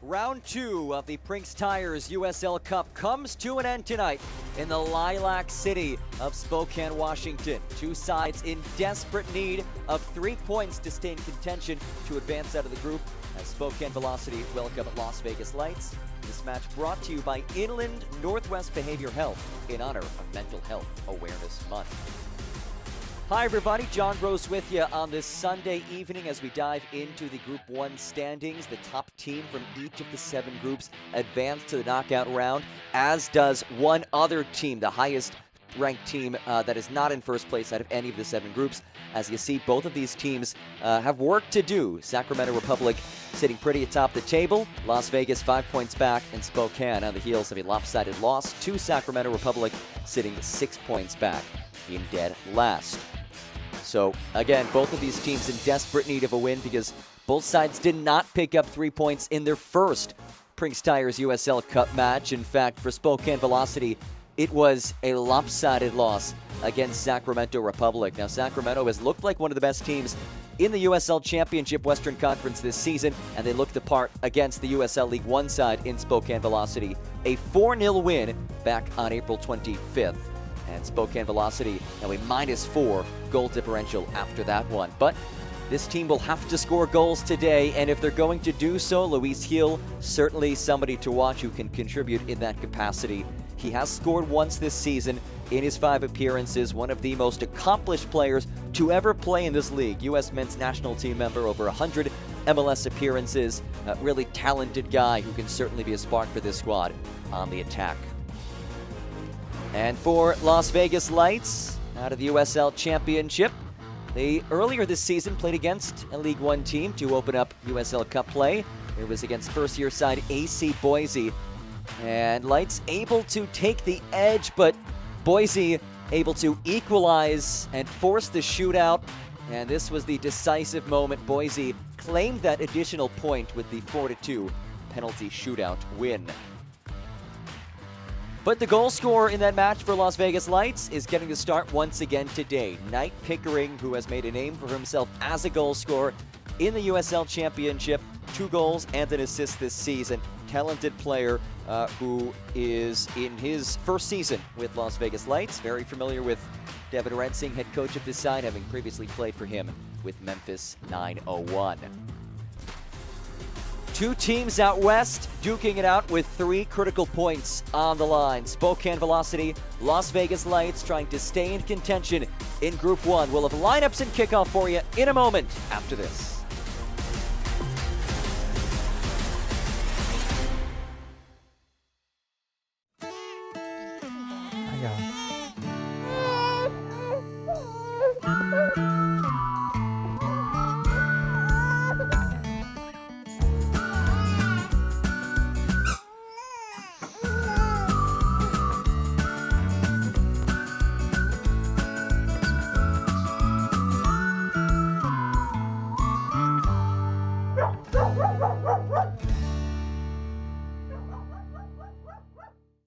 Round 2 of the Prinx Tires USL Cup comes to an end tonight in the Lilac City of Spokane, Washington. Two sides in desperate need of 3 points to stay in contention to advance out of the group as Spokane Velocity welcome Las Vegas Lights. This match brought to you by Inland Northwest Behavior Health in honor of Mental Health Awareness Month. Hi everybody, John Rose with you on this Sunday evening as we dive into the Group 1 standings. The top team from each of the 7 groups advanced to the knockout round, as does one other team, the highest ranked team that is not in first place out of any of the 7 groups. As you see, both of these teams have work to do. Sacramento Republic sitting pretty atop the table. Las Vegas 5 points back, and Spokane on the heels of a lopsided loss to Sacramento Republic, sitting 6 points back in dead last. So, again, both of these teams in desperate need of a win because both sides did not pick up 3 points in their first Prinx Tires USL Cup match. In fact, for Spokane Velocity, it was a lopsided loss against Sacramento Republic. Now, Sacramento has looked like one of the best teams in the USL Championship Western Conference this season, and they looked the part against the USL League One side in Spokane Velocity. A 4-0 win back on April 25th. And Spokane Velocity now a -4 goal differential after that one. But this team will have to score goals today, and if they're going to do so, Luis Gil, certainly somebody to watch who can contribute in that capacity. He has scored once this season in his 5 appearances, one of the most accomplished players to ever play in this league. U.S. men's national team member, over 100 MLS appearances, a really talented guy who can certainly be a spark for this squad on the attack. And for Las Vegas Lights, out of the USL Championship, they earlier this season played against a League One team to open up USL Cup play. It was against first-year side AC Boise. And Lights able to take the edge, but Boise able to equalize and force the shootout. And this was the decisive moment. Boise claimed that additional point with the 4-2 penalty shootout win. But the goal scorer in that match for Las Vegas Lights is getting the start once again today. Knight Pickering, who has made a name for himself as a goal scorer in the USL Championship. 2 goals and an assist this season. Talented player who is in his first season with Las Vegas Lights. Very familiar with Devin Rensing, head coach of this side, having previously played for him with Memphis 901. 2 teams out west duking it out with 3 critical points on the line. Spokane Velocity, Las Vegas Lights trying to stay in contention in Group 1. We'll have lineups and kickoff for you in a moment after this.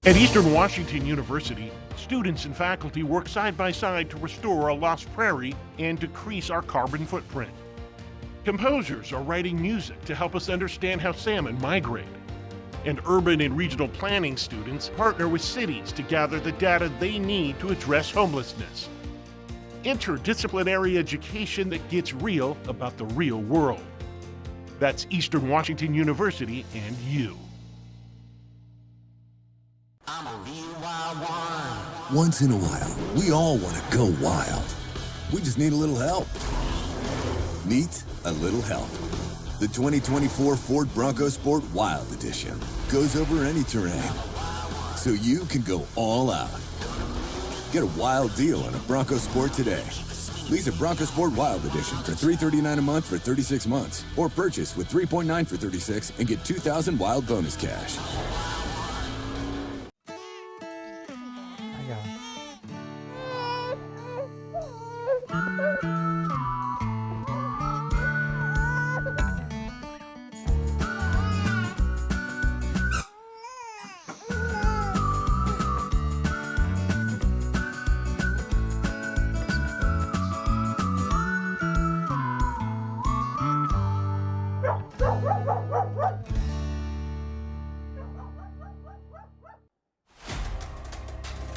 At Eastern Washington University, students and faculty work side by side to restore a lost prairie and decrease our carbon footprint. Composers are writing music to help us understand how salmon migrate. And urban and regional planning students partner with cities to gather the data they need to address homelessness. Interdisciplinary education that gets real about the real world. That's Eastern Washington University and you. I'm a real wild one. Once in a while, we all want to go wild. We just need a little help. Meet a little help. The 2024 Ford Bronco Sport Wild Edition goes over any terrain, so you can go all out. Get a wild deal on a Bronco Sport today. Lease a Bronco Sport Wild Edition for $339 a month for 36 months, or purchase with 3.9 for 36 and get $2,000 wild bonus cash.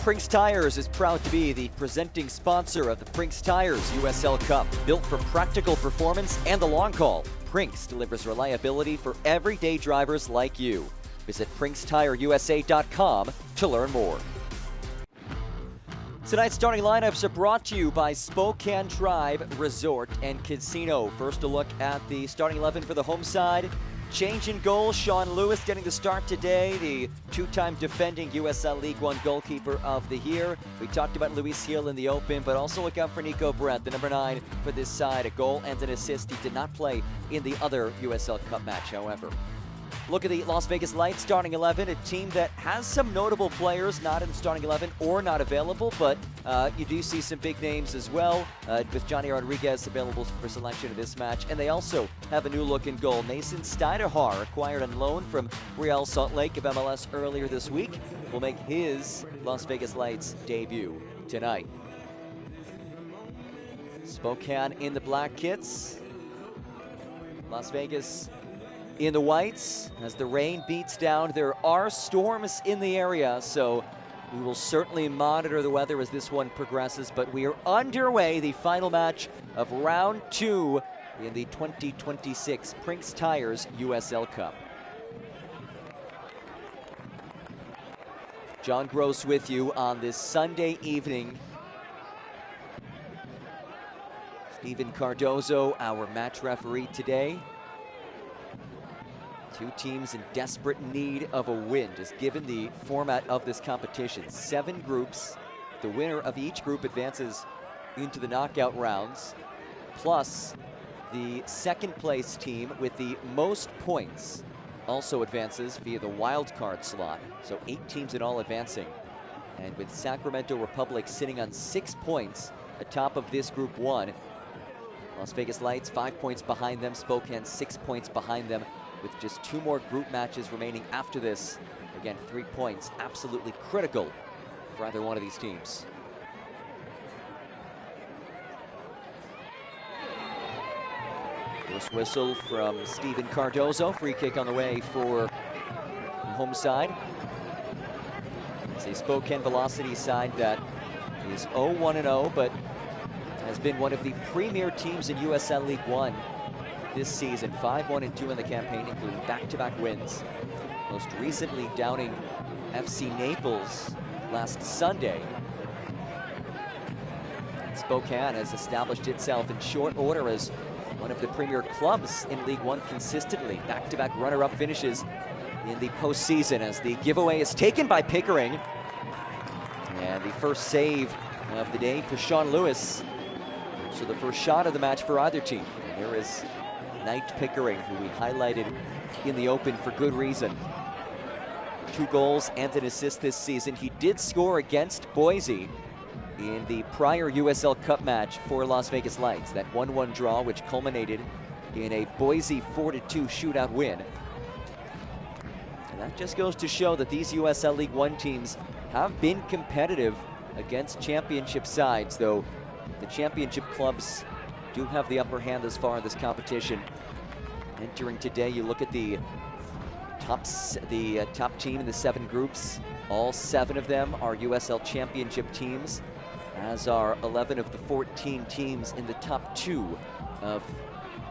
Prinx Tires is proud to be the presenting sponsor of the Prinx Tires USL Cup. Built for practical performance and the long haul, Prinx delivers reliability for everyday drivers like you. Visit PrinxTireUSA.com to learn more. Tonight's starting lineups are brought to you by Spokane Tribe Resort and Casino. First, a look at the starting 11 for the home side. Change in goal, Sean Lewis getting the start today, the two-time defending USL League One goalkeeper of the year. We talked about Luis Hill in the open, but also look out for Nico Brett, the number 9 for this side. A goal and an assist. He did not play in the other USL Cup match, however. Look at the Las Vegas Lights starting 11, a team that has some notable players not in the starting 11 or not available, but you do see some big names as well, with Johnny Rodriguez available for selection in this match. And they also have a new look in goal. Mason Steiderhar, acquired on loan from Real Salt Lake of MLS earlier this week, will make his Las Vegas Lights debut tonight. Spokane in the black kits. Las Vegas in the whites. As the rain beats down, there are storms in the area, so we will certainly monitor the weather as this one progresses, but we are underway, the final match of round 2 in the 2026 Prinx Tires USL Cup. John Gross with you on this Sunday evening. Steven Cardozo, our match referee today. Two teams in desperate need of a win, just given the format of this competition. 7 groups. The winner of each group advances into the knockout rounds, plus the second place team with the most points also advances via the wild card slot. So 8 teams in all advancing. And with Sacramento Republic sitting on 6 points atop of this group 1, Las Vegas Lights 5 points behind them, Spokane 6 points behind them, with just 2 more group matches remaining after this. Again, 3 points, absolutely critical for either one of these teams. First whistle from Steven Cardozo. Free kick on the way for the home side. It's a Spokane Velocity side that is 0-1-0, but has been one of the premier teams in USL League One this season. 5-1-2 in the campaign, including back-to-back wins. Most recently downing FC Naples last Sunday. Spokane has established itself in short order as one of the premier clubs in League One consistently. Back-to-back runner-up finishes in the postseason as the giveaway is taken by Pickering. And the first save of the day for Sean Lewis. So the first shot of the match for either team. And there is Knight Pickering, who we highlighted in the open for good reason. 2 goals and an assist this season. He did score against Boise in the prior USL Cup match for Las Vegas Lights. That 1-1 draw, which culminated in a Boise 4-2 shootout win. And that just goes to show that these USL League One teams have been competitive against championship sides, though the championship clubs do have the upper hand as far in this competition. Entering today, you look at the top team in the 7 groups. All 7 of them are USL Championship teams, as are 11 of the 14 teams in the top 2 of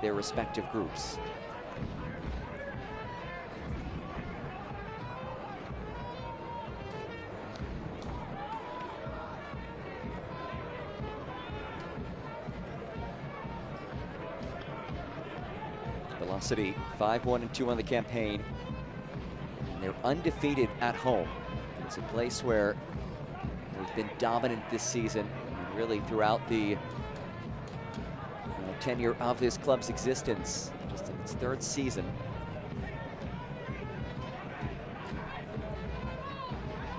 their respective groups. Velocity 5-1-2 on the campaign, and they're undefeated at home. It's a place where they've been dominant this season, and really throughout the tenure of this club's existence, just in its 3rd season.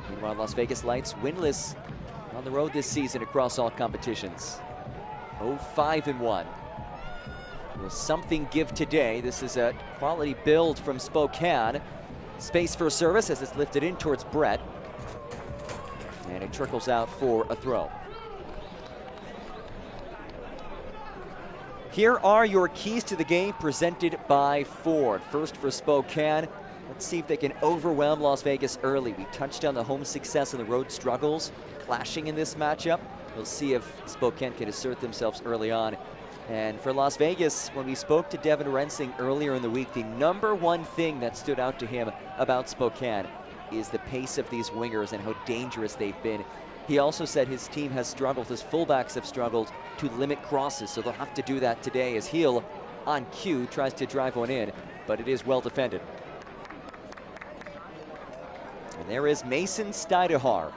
Meanwhile, Las Vegas Lights winless on the road this season across all competitions. 0-5-1. Will something give today? This is a quality build from Spokane. Space for a service as it's lifted in towards Brett. And it trickles out for a throw. Here are your keys to the game presented by Ford. First for Spokane, Let's see if they can overwhelm Las Vegas early. We touched on the home success and the road struggles clashing in this matchup. We'll see if Spokane can assert themselves early on. And for Las Vegas, when we spoke to Devin Rensing earlier in the week, the #1 thing that stood out to him about Spokane is the pace of these wingers and how dangerous they've been. He also said his team has struggled, his fullbacks have struggled to limit crosses, so they'll have to do that today as Heel, on cue, tries to drive one in, but it is well defended. And there is Mason Stidehar.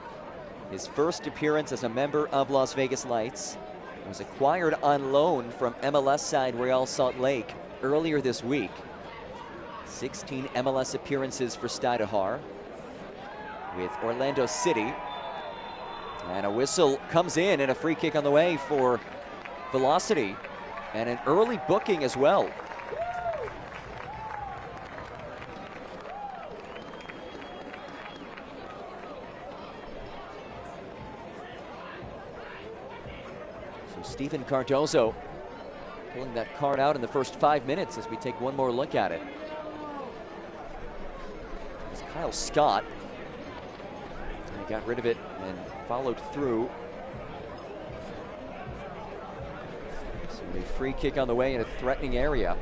His first appearance as a member of Las Vegas Lights. Was acquired on loan from MLS side Real Salt Lake earlier this week. 16 MLS appearances for Stidehar with Orlando City. And a whistle comes in and a free kick on the way for Velocity. And an early booking as well. Stephen Cardozo pulling that card out in the first 5 minutes as we take one more look at it. It's Kyle Scott. He got rid of it and followed through. So a free kick on the way in a threatening area.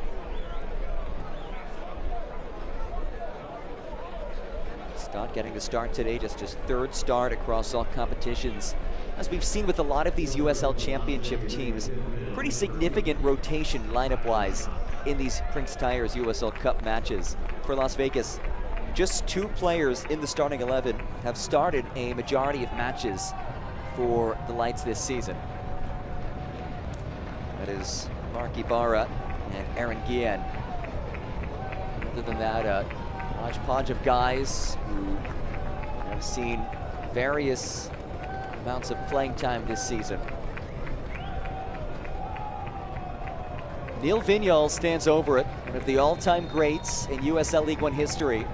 Scott getting the start today, just his 3rd start across all competitions. As we've seen with a lot of these USL Championship teams, pretty significant rotation lineup-wise in these Prinx Tires USL Cup matches. For Las Vegas, just 2 players in the starting 11 have started a majority of matches for the Lights this season. That is Mark Ibarra and Aaron Guillen. Other than that, a hodgepodge of guys who have seen various amounts of playing time this season. Neil Vignal stands over it, one of the all-time greats in USL League One history.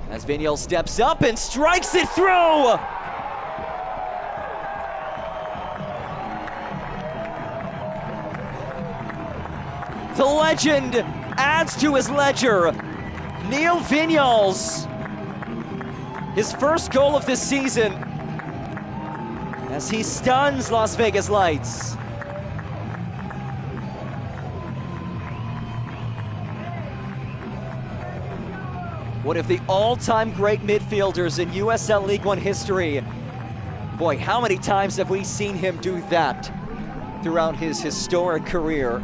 As Vignal steps up and strikes it through! The legend adds to his ledger. Neil Vignal's his first goal of this season as he stuns Las Vegas Lights. One of the all-time great midfielders in USL League One history. Boy, how many times have we seen him do that throughout his historic career?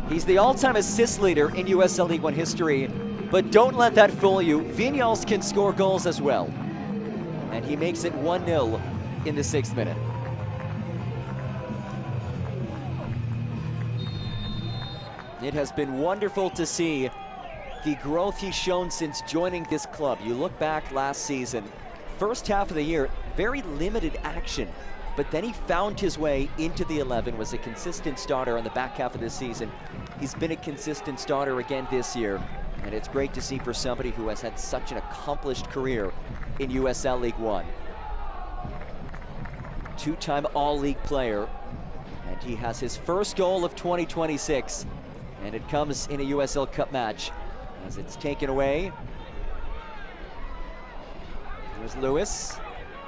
He's the all-time assist leader in USL League One history. But don't let that fool you. Vignals can score goals as well. And he makes it 1-0 in the 6th minute. It has been wonderful to see the growth he's shown since joining this club. You look back last season, first half of the year, very limited action. But then he found his way into the 11, was a consistent starter on the back half of this season. He's been a consistent starter again this year. And it's great to see for somebody who has had such an accomplished career in USL League One. 2-time All-League player, and he has his first goal of 2026, and it comes in a USL Cup match as it's taken away. Here's Lewis,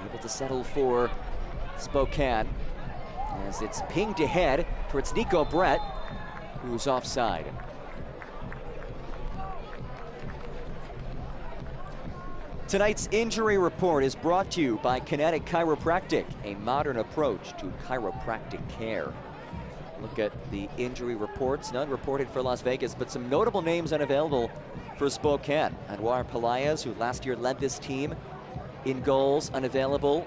able to settle for Spokane as it's pinged ahead towards Nico Brett, who's offside. Tonight's injury report is brought to you by Kinetic Chiropractic, a modern approach to chiropractic care. Look at the injury reports, none reported for Las Vegas, but some notable names unavailable for Spokane. Anwar Pelayas, who last year led this team in goals, unavailable,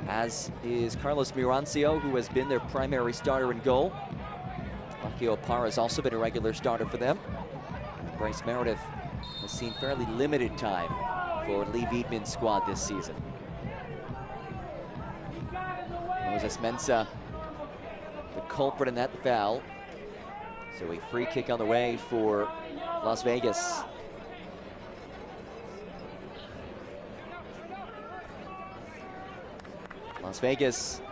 as is Carlos Mirancio, who has been their primary starter in goal. Lucky Opara has also been a regular starter for them. Bryce Meredith has seen fairly limited time for Lee Wiedman's squad this season. Moses Mensah, the culprit in that foul. So a free kick on the way for Las Vegas. Las Vegas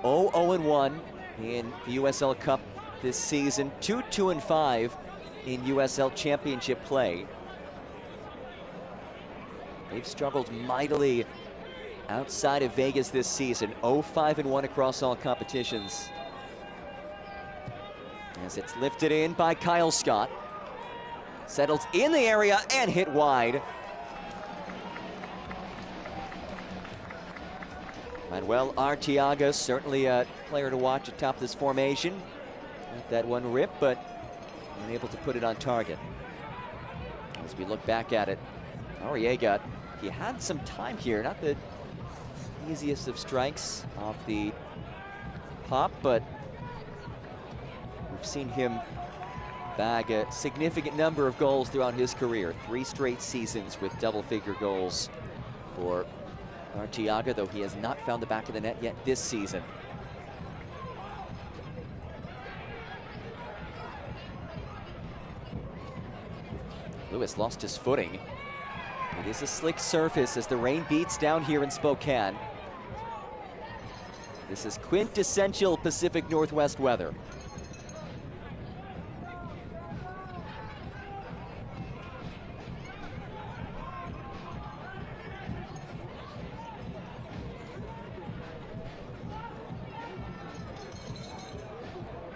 0-0-1 in the USL Cup this season, 2-2-5 in USL Championship play. They've struggled mightily outside of Vegas this season, 0-5-1 across all competitions. As it's lifted in by Kyle Scott. Settles in the area and hit wide. Manuel Arteaga, certainly a player to watch atop this formation. Let that one rip, but unable to put it on target. As we look back at it, Arteaga, he had some time here, not the easiest of strikes off the pop, but we've seen him bag a significant number of goals throughout his career. 3 straight seasons with double-figure goals for Arteaga, though he has not found the back of the net yet this season. Lewis lost his footing. It is a slick surface as the rain beats down here in Spokane. This is quintessential Pacific Northwest weather.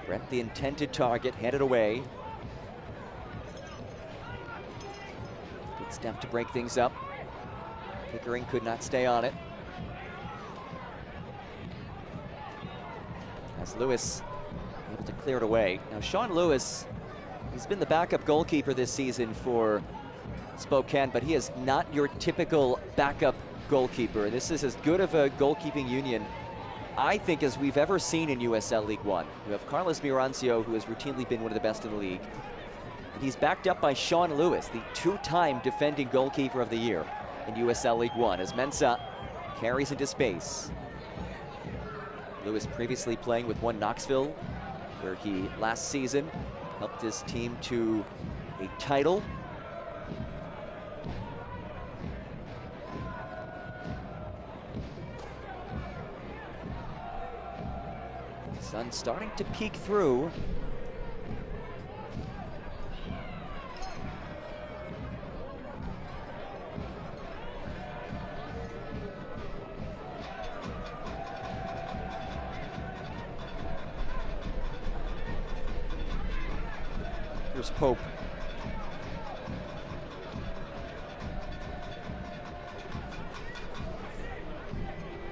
Brett, the intended target, headed away. Good step to break things up. Pickering could not stay on it. As Lewis able to clear it away. Now Sean Lewis, he's been the backup goalkeeper this season for Spokane, but he is not your typical backup goalkeeper. This is as good of a goalkeeping union, I think, as we've ever seen in USL League One. You have Carlos Mirancio, who has routinely been one of the best in the league. And he's backed up by Sean Lewis, the 2-time defending goalkeeper of the year in USL League One, as Mensah carries into space. Lewis previously playing with One Knoxville, where he last season helped his team to a title. Sun starting to peek through. Here's Pope.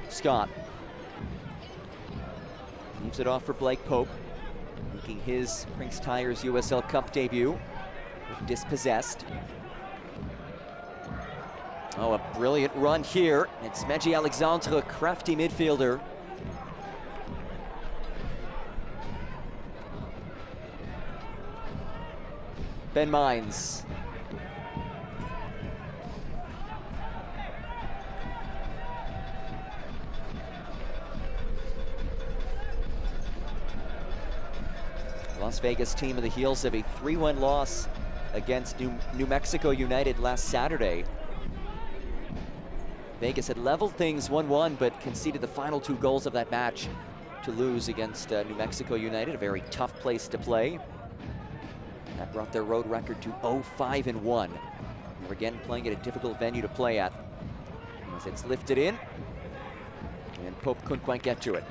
Scott. Leaves it off for Blake Pope, making his Prinx Tires USL Cup debut. Dispossessed. Oh, a brilliant run here. It's Meji Alexandre, a crafty midfielder. Ben Mines. Las Vegas team on the heels of a 3-1 loss against New Mexico United last Saturday. Vegas had leveled things 1-1, but conceded the final 2 goals of that match to lose against New Mexico United, a very tough place to play. That brought their road record to 0-5-1. They're again playing at a difficult venue to play at. As it's lifted in, and Pope couldn't quite get to it.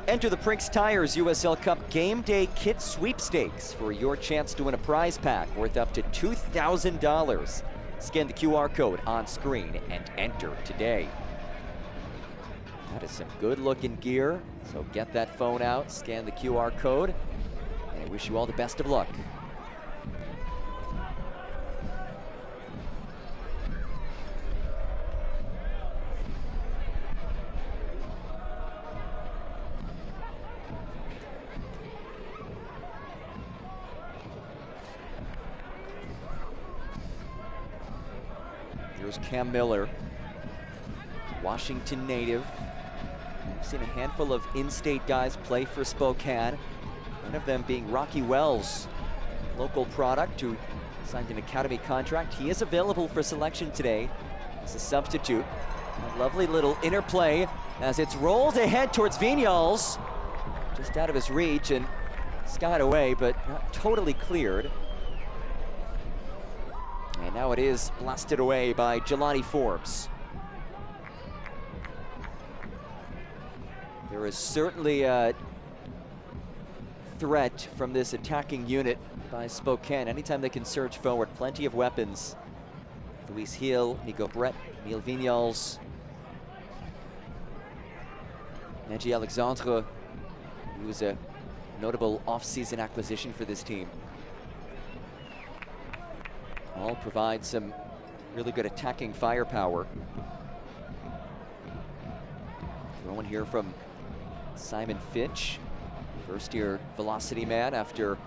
Enter the Prinx Tires USL Cup Game Day Kit Sweepstakes for your chance to win a prize pack worth up to $2,000. Scan the QR code on screen and enter today. That is some good-looking gear, so get that phone out, scan the QR code, and I wish you all the best of luck. Here's Cam Miller, Washington native. We've seen a handful of in-state guys play for Spokane. One of them being Rocky Wells, local product who signed an academy contract. He is available for selection today as a substitute. A lovely little interplay as it's rolled ahead towards Vignals. Just out of his reach and skied away, but not totally cleared. And now it is blasted away by Jelani Forbes. There is certainly a threat from this attacking unit by Spokane. Anytime they can surge forward, plenty of weapons. Luis Gil, Nico Brett, Neil Vignals, Neji Alexandre, who was a notable off-season acquisition for this team. All provide some really good attacking firepower. Throw in here from Simon Fitch, first-year velocity man after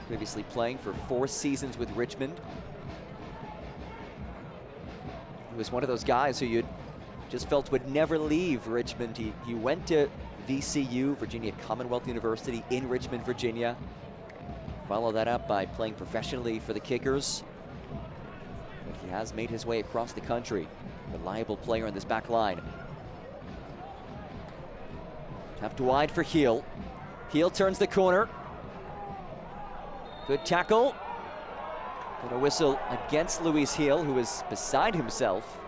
previously playing for 4 seasons with Richmond. He was one of those guys who you just felt would never leave Richmond. He went to VCU, Virginia Commonwealth University in Richmond, Virginia. Follow that up by playing professionally for the Kickers. But he has made his way across the country. Reliable player in this back line. Tapped wide for Gil. Gil turns the corner. Good tackle. Got a whistle against Luis Gil, who is beside himself.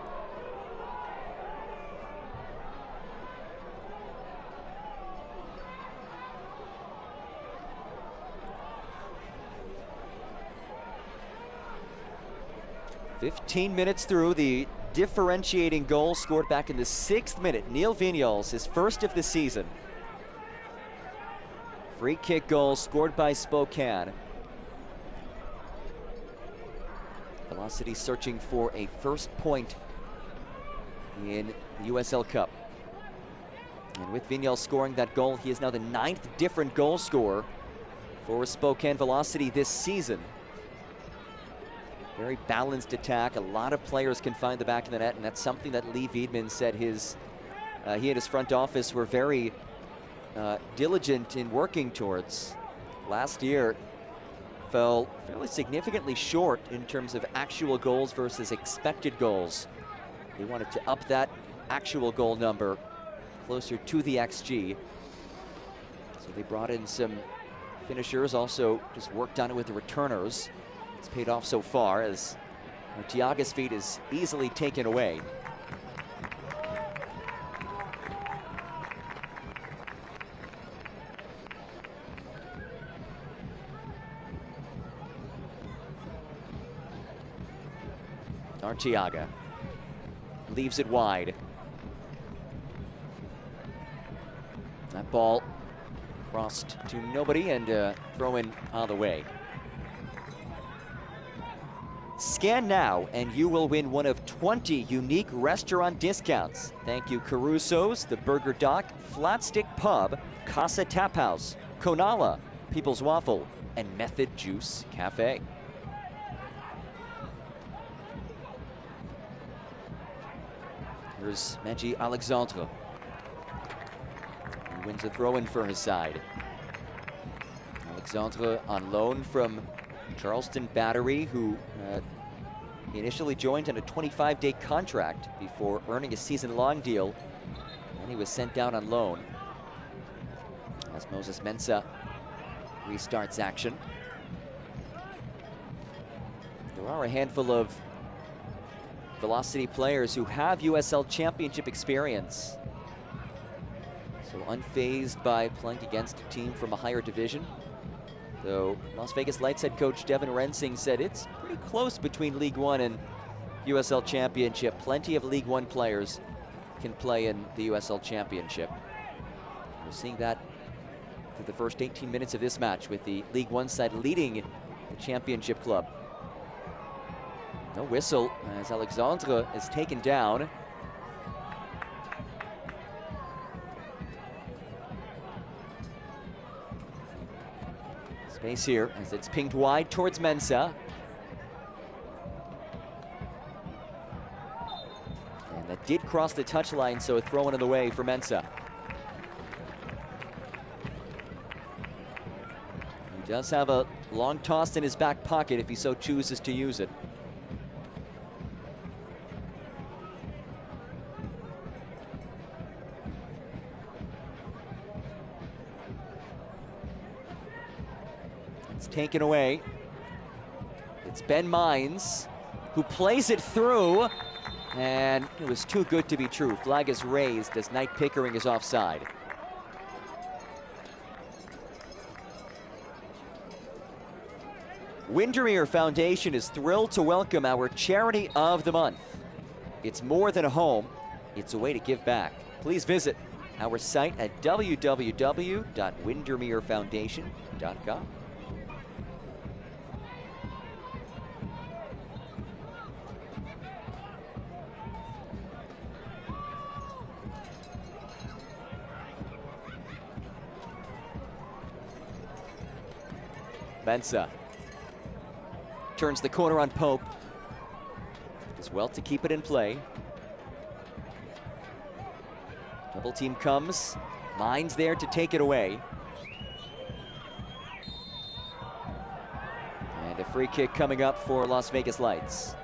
"15 minutes through, the differentiating goal scored back in the 6th minute. Neil Vignals, his first of the season. Free kick goal scored by Spokane. Velocity searching for a first point in the USL Cup. And with Vignals scoring that goal, he is now the 9th different goal scorer for Spokane Velocity this season. Very balanced attack. A lot of players can find the back of the net, and that's something that Lee Wiedman said he and his front office were very diligent in working towards. Last year fell fairly significantly short in terms of actual goals versus expected goals. They wanted to up that actual goal number closer to the XG. So they brought in some finishers, also just worked on it with the returners. It's paid off so far as Tiaga's feet is easily taken away. Arteaga leaves it wide. That ball crossed to nobody and throw in on the way. Scan now and you will win one of 20 unique restaurant discounts. Thank you Caruso's, the Burger Dock, Flat Stick Pub, Casa Tap House, Konala, People's Waffle, and Method Juice Cafe. Here's Neji Alexandre. He wins a throw-in for his side. Alexandre on loan from Charleston Battery, who initially joined on a 25-day contract before earning a season-long deal. And he was sent down on loan as Moses Mensah restarts action. There are a handful of Velocity players who have USL Championship experience. So unfazed by playing against a team from a higher division. Though Las Vegas Lights head coach Devin Rensing said it's pretty close between League One and USL Championship. Plenty of League One players can play in the USL Championship. We're seeing that through the first 18 minutes of this match with the League One side leading the championship club. No whistle as Alexandre is taken down. Space here as it's pinged wide towards Mensah. And that did cross the touchline, so a throw-in in the way for Mensah. He does have a long toss in his back pocket if he so chooses to use it. taken away. It's Ben Mines who plays it through, and it was too good to be true. Flag is raised as Knight Pickering is offside. Windermere Foundation is thrilled to welcome our Charity of the Month. It's more than a home, it's a way to give back. Please visit our site at www.windermerefoundation.com. Mensah turns the corner on Pope. Does well to keep it in play. Double team comes. Mines there to take it away. And a free kick coming up for Las Vegas Lights.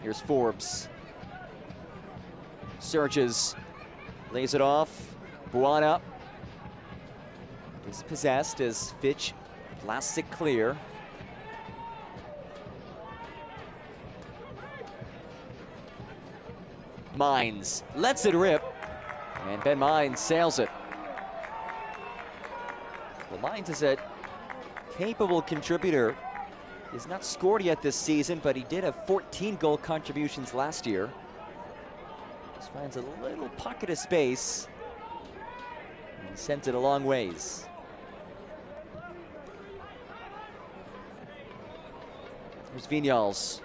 Here's Forbes. Surges, lays it off. Buana dispossessed as Fitch blasts it clear. Mines lets it rip, and Ben Mines sails it. Well, Mines is a capable contributor. He's not scored yet this season, but he did have 14 goal contributions last year. Just finds a little pocket of space and sends it a long ways. Here's Vignals.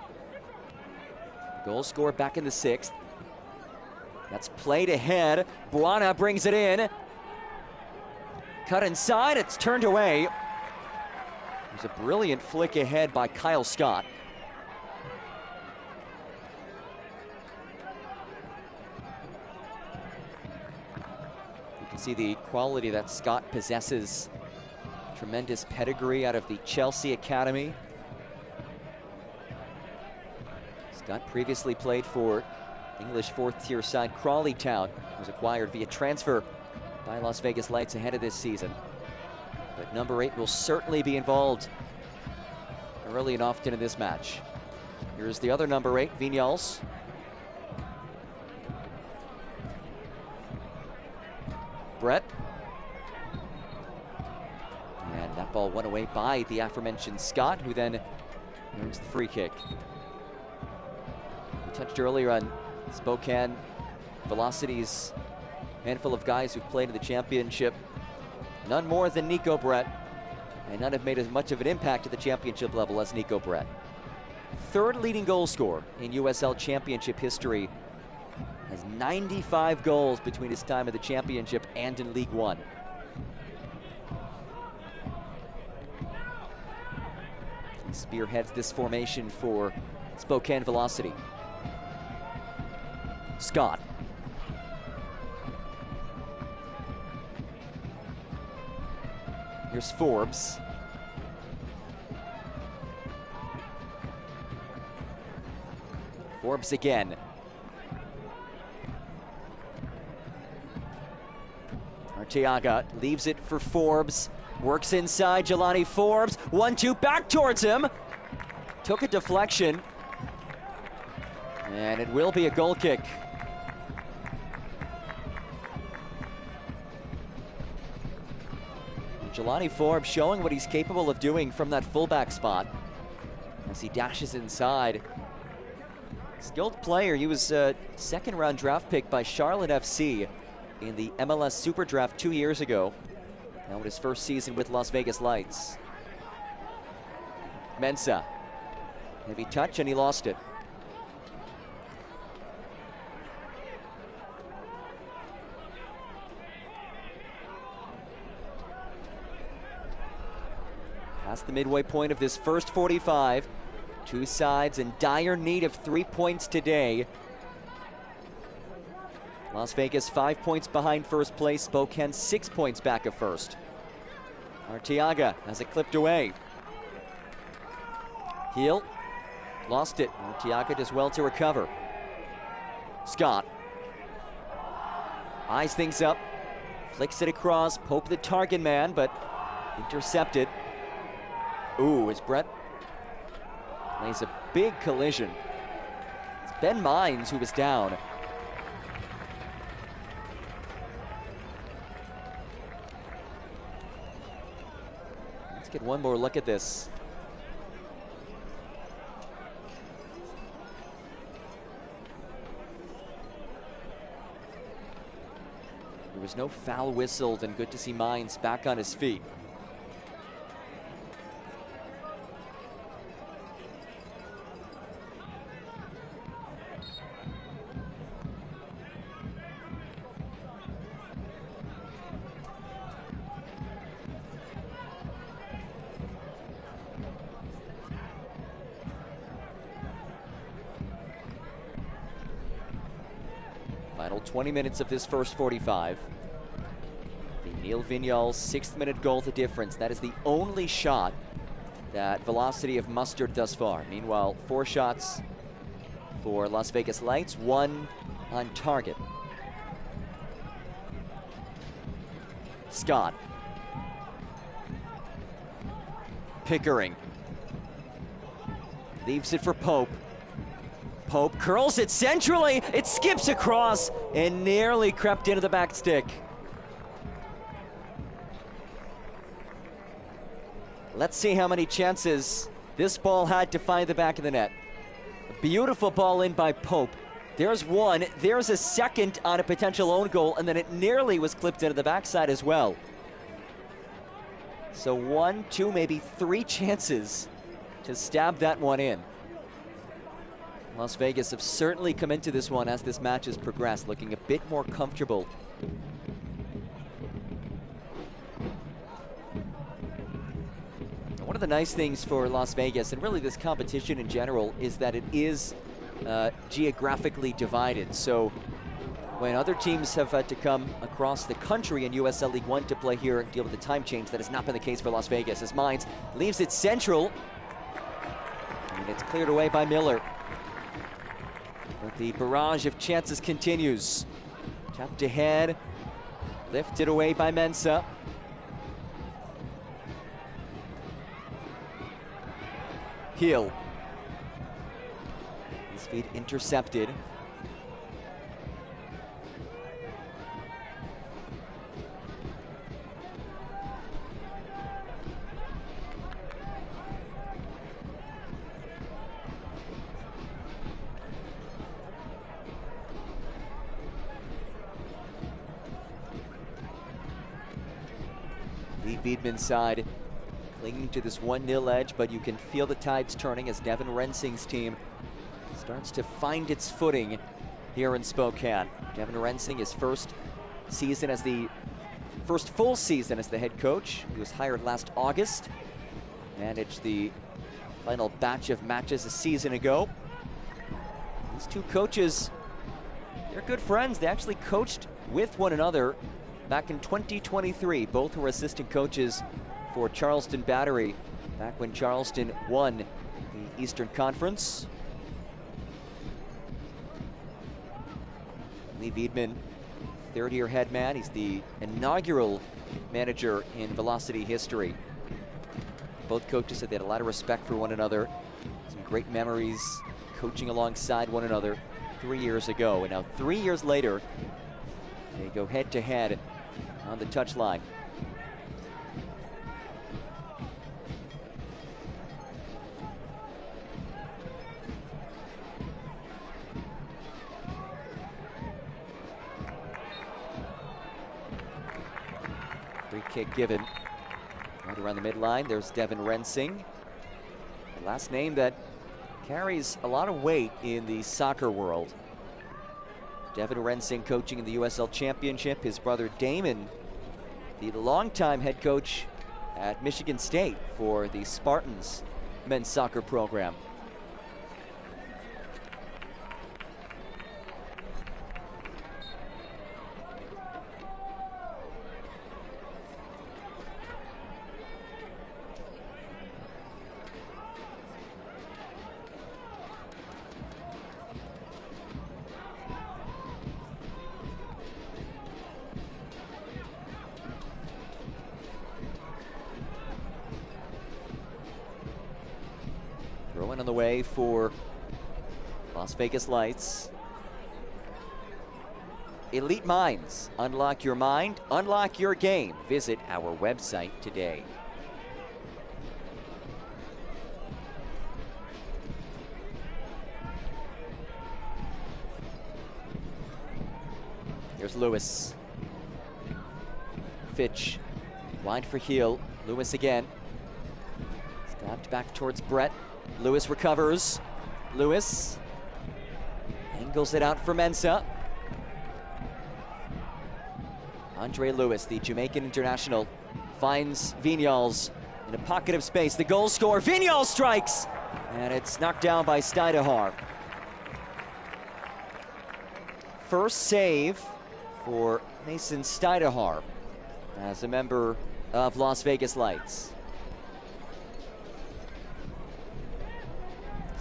Goal scored back in the 6th. That's played ahead. Buana brings it in. Cut inside, it's turned away. There's a brilliant flick ahead by Kyle Scott. You can see the quality that Scott possesses. Tremendous pedigree out of the Chelsea Academy. Scott previously played for English 4th-tier side Crawley Town. Was acquired via transfer by Las Vegas Lights ahead of this season. But number 8 will certainly be involved early and often in this match. Here's the other number 8, Vignals. Brett. And that ball went away by the aforementioned Scott, who then earns the free kick. We touched earlier on Spokane Velocity's handful of guys who've played in the championship. None more than Nico Brett, and none have made as much of an impact at the championship level as Nico Brett. 3rd leading goal scorer in USL Championship history. Has 95 goals between his time in the championship and in League One. He spearheads this formation for Spokane Velocity. Scott. Here's Forbes. Forbes again. Arteaga leaves it for Forbes. Works inside, Jelani Forbes. 1-2 back towards him. Took a deflection. And it will be a goal kick. Jelani Forbes showing what he's capable of doing from that fullback spot as he dashes inside. Skilled player. He was a 2nd-round draft pick by Charlotte FC in the MLS Super Draft 2 years ago. Now in his first season with Las Vegas Lights. Mensah. Heavy touch and he lost it. Past the midway point of this first 45. Two sides in dire need of 3 points today. Las Vegas 5 points behind first place. Spokane 6 points back of first. Arteaga has it clipped away. Heel lost it. Arteaga does well to recover. Scott eyes things up, flicks it across. Pope the target man, but intercepted. Ooh, it's Brett plays a big collision. It's Ben Mines who was down. Let's get one more look at this. There was no foul whistled, and good to see Mines back on his feet. Final 20 minutes of this first 45. The Neil Vignal 6th minute goal, the difference. That is the only shot that Velocity have mustered thus far. Meanwhile, 4 shots for Las Vegas Lights, 1 on target. Scott. Pickering. Leaves it for Pope. Pope curls it centrally. It skips across and nearly crept into the back stick. Let's see how many chances this ball had to find the back of the net. A beautiful ball in by Pope. There's one. There's a second on a potential own goal, and then it nearly was clipped into the backside as well. So 1, 2, maybe 3 chances to stab that one in. Las Vegas have certainly come into this one as this match has progressed, looking a bit more comfortable. One of the nice things for Las Vegas, and really this competition in general, is that it is geographically divided. So when other teams have had to come across the country in USL League One to play here and deal with the time change, that has not been the case for Las Vegas, as Mines leaves it central, and it's cleared away by Miller. But the barrage of chances continues. Tapped ahead, lifted away by Mensah. Hill. His feet intercepted. Lee Wiedman's side clinging to this 1-0 edge, but you can feel the tides turning as Devin Rensing's team starts to find its footing here in Spokane. Devin Rensing, his first full season as the head coach. He was hired last August, managed the final batch of matches a season ago. These two coaches, they're good friends. They actually coached with one another back in 2023. Both were assistant coaches for Charleston Battery back when Charleston won the Eastern Conference. Lee Wiedman, third-year head man. He's the inaugural manager in Velocity history. Both coaches said they had a lot of respect for one another. Some great memories coaching alongside one another 3 years ago. And now 3 years later, they go head-to-head on the touchline. Free kick given. Right around the midline, there's Devin Rensing. The last name that carries a lot of weight in the soccer world. Devin Rensing coaching in the USL Championship. His brother Damon, the longtime head coach at Michigan State for the Spartans men's soccer program. on the way for Las Vegas Lights. Elite Minds. Unlock your mind, unlock your game. Visit our website today. Here's Lewis. Fitch. Wide for Heel. Lewis again. Stabbed back towards Brett. Lewis recovers. Lewis angles it out for Mensah. Andre Lewis, the Jamaican international, finds Vinyals in a pocket of space. The goal scorer, Vinyals strikes! And it's knocked down by Steidehar. First save for Mason Steidehar as a member of Las Vegas Lights.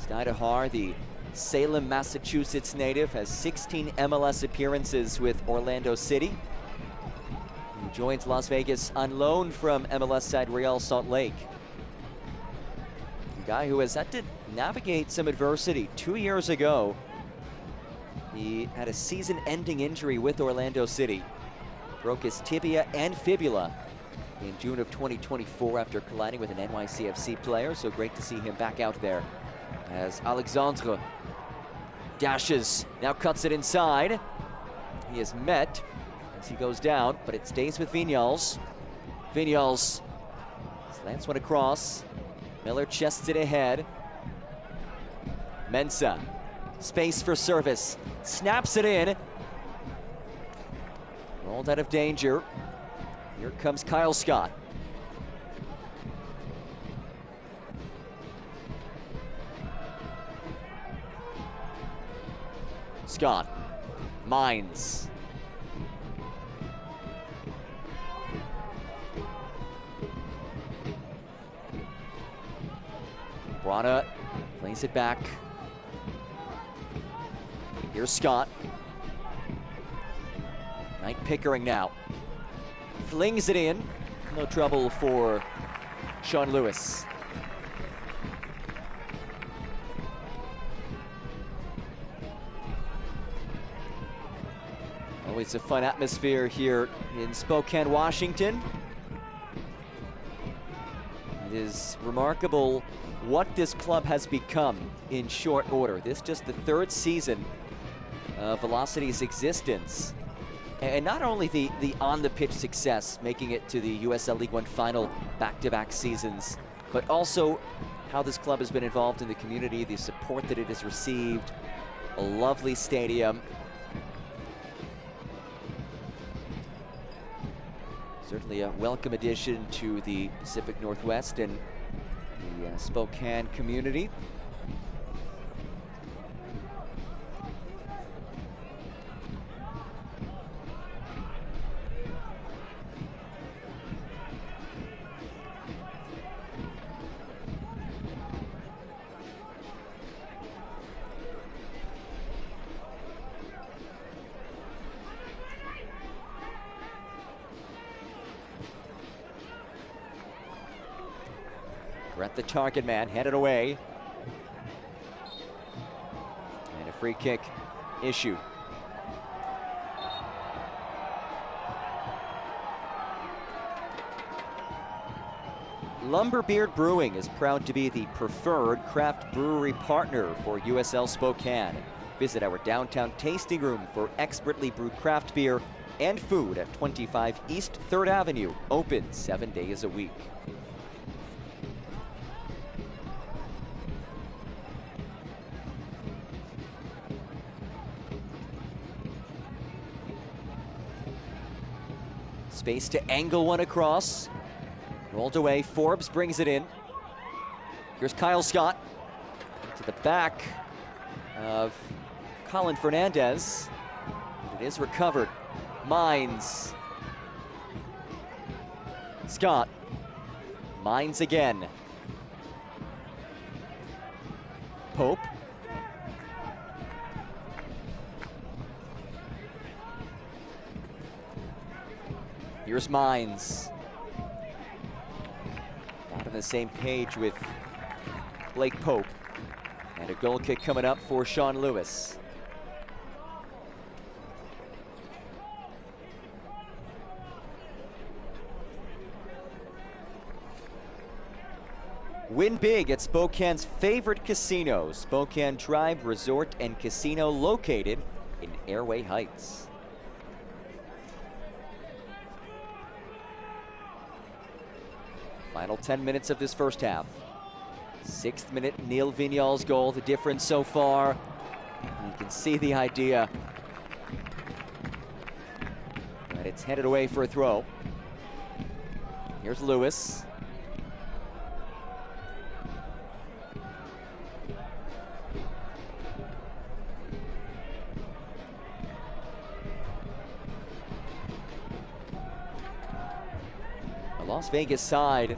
Steidehar, the Salem, Massachusetts native, has 16 MLS appearances with Orlando City. He joins Las Vegas on loan from MLS side Real Salt Lake. A guy who has had to navigate some adversity. 2 years ago, he had a season-ending injury with Orlando City. Broke his tibia and fibula in June of 2024 after colliding with an NYCFC player, so great to see him back out there as Alexandre dashes, now cuts it inside. He is met as he goes down, but it stays with Vinyals. Vinyals slants one across. Miller chests it ahead. Mensah, space for service, snaps it in. Rolled out of danger. Here comes Kyle Scott. Scott, Mines. Brana plays it back. Here's Scott. Knight Pickering now. Flings it in. No trouble for Sean Lewis. Always a fun atmosphere here in Spokane, Washington. It is remarkable what this club has become in short order. This just the third season of Velocity's existence. And not only the on-the-pitch success, making it to the USL League One final back-to-back seasons, but also how this club has been involved in the community, the support that it has received, a lovely stadium. Certainly a welcome addition to the Pacific Northwest and the Spokane community. Brett, the target man, headed away. And a free kick issued. Lumberbeard Brewing is proud to be the preferred craft brewery partner for USL Spokane. Visit our downtown tasting room for expertly brewed craft beer and food at 25 East 3rd Avenue, open 7 days a week. Space to angle one across. Rolled away, Forbes brings it in. Here's Kyle Scott to the back of Colin Fernandez. But it is recovered. Mines. Scott. Mines again. Pope. Here's Mines. Not on the same page with Blake Pope. And a goal kick coming up for Sean Lewis. Win big at Spokane's favorite casino, Spokane Tribe Resort and Casino, located in Airway Heights. Final 10 minutes of this first half. 6th minute, Neil Vignal's goal, the difference so far. You can see the idea. And it's headed away for a throw. Here's Lewis. The Las Vegas side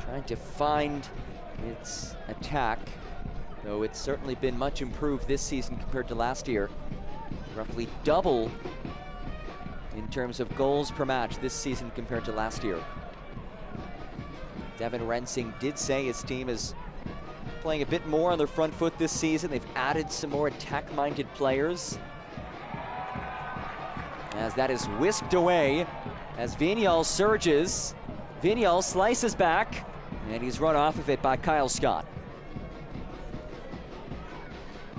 trying to find its attack, though it's certainly been much improved this season compared to last year. Roughly double in terms of goals per match this season compared to last year. Devin Rensing did say his team is playing a bit more on their front foot this season. They've added some more attack-minded players. As that is whisked away, as Vignal surges. Vignal slices back, and he's run off of it by Kyle Scott.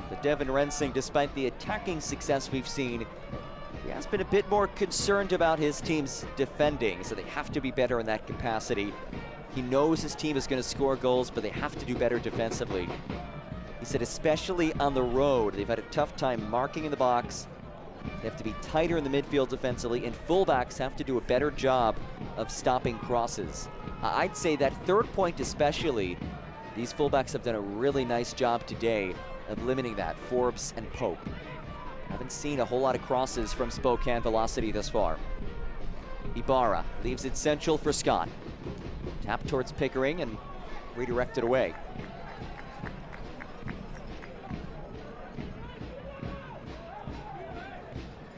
But Devin Rensing, despite the attacking success we've seen, he has been a bit more concerned about his team's defending, so they have to be better in that capacity. He knows his team is going to score goals, but they have to do better defensively. He said especially on the road, they've had a tough time marking in the box. They have to be tighter in the midfield defensively, and fullbacks have to do a better job of stopping crosses. I'd say that third point especially, these fullbacks have done a really nice job today of limiting that, Forbes and Pope. Haven't seen a whole lot of crosses from Spokane Velocity thus far. Ibarra leaves it central for Scott. Tap towards Pickering and redirected away.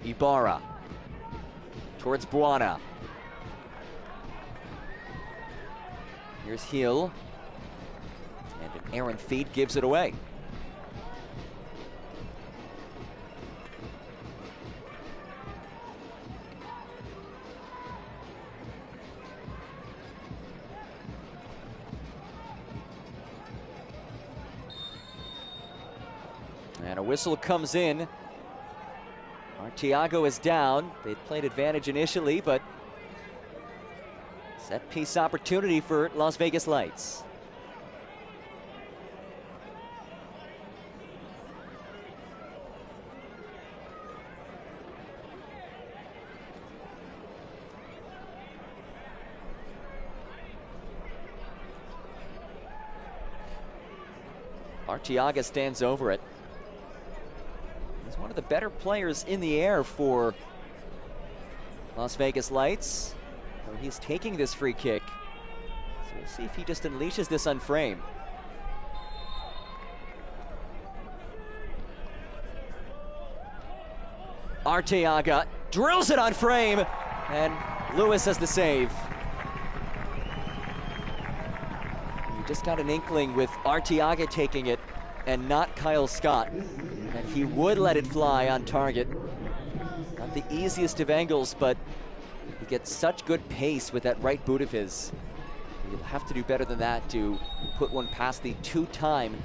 Ibarra towards Buana. Here's Hill. And an errant feed gives it away. And a whistle comes in. Artiago is down. They'd played advantage initially, but set piece opportunity for Las Vegas Lights. Artiaga stands over it. He's one of the better players in the air for Las Vegas Lights. So he's taking this free kick. So we'll see if he just unleashes this on Frame. Arteaga drills it on Frame, and Lewis has the save. You just got an inkling with Arteaga taking it and not Kyle Scott, and he would let it fly on target. Not the easiest of angles, but he gets such good pace with that right boot of his. He'll have to do better than that to put one past the two-time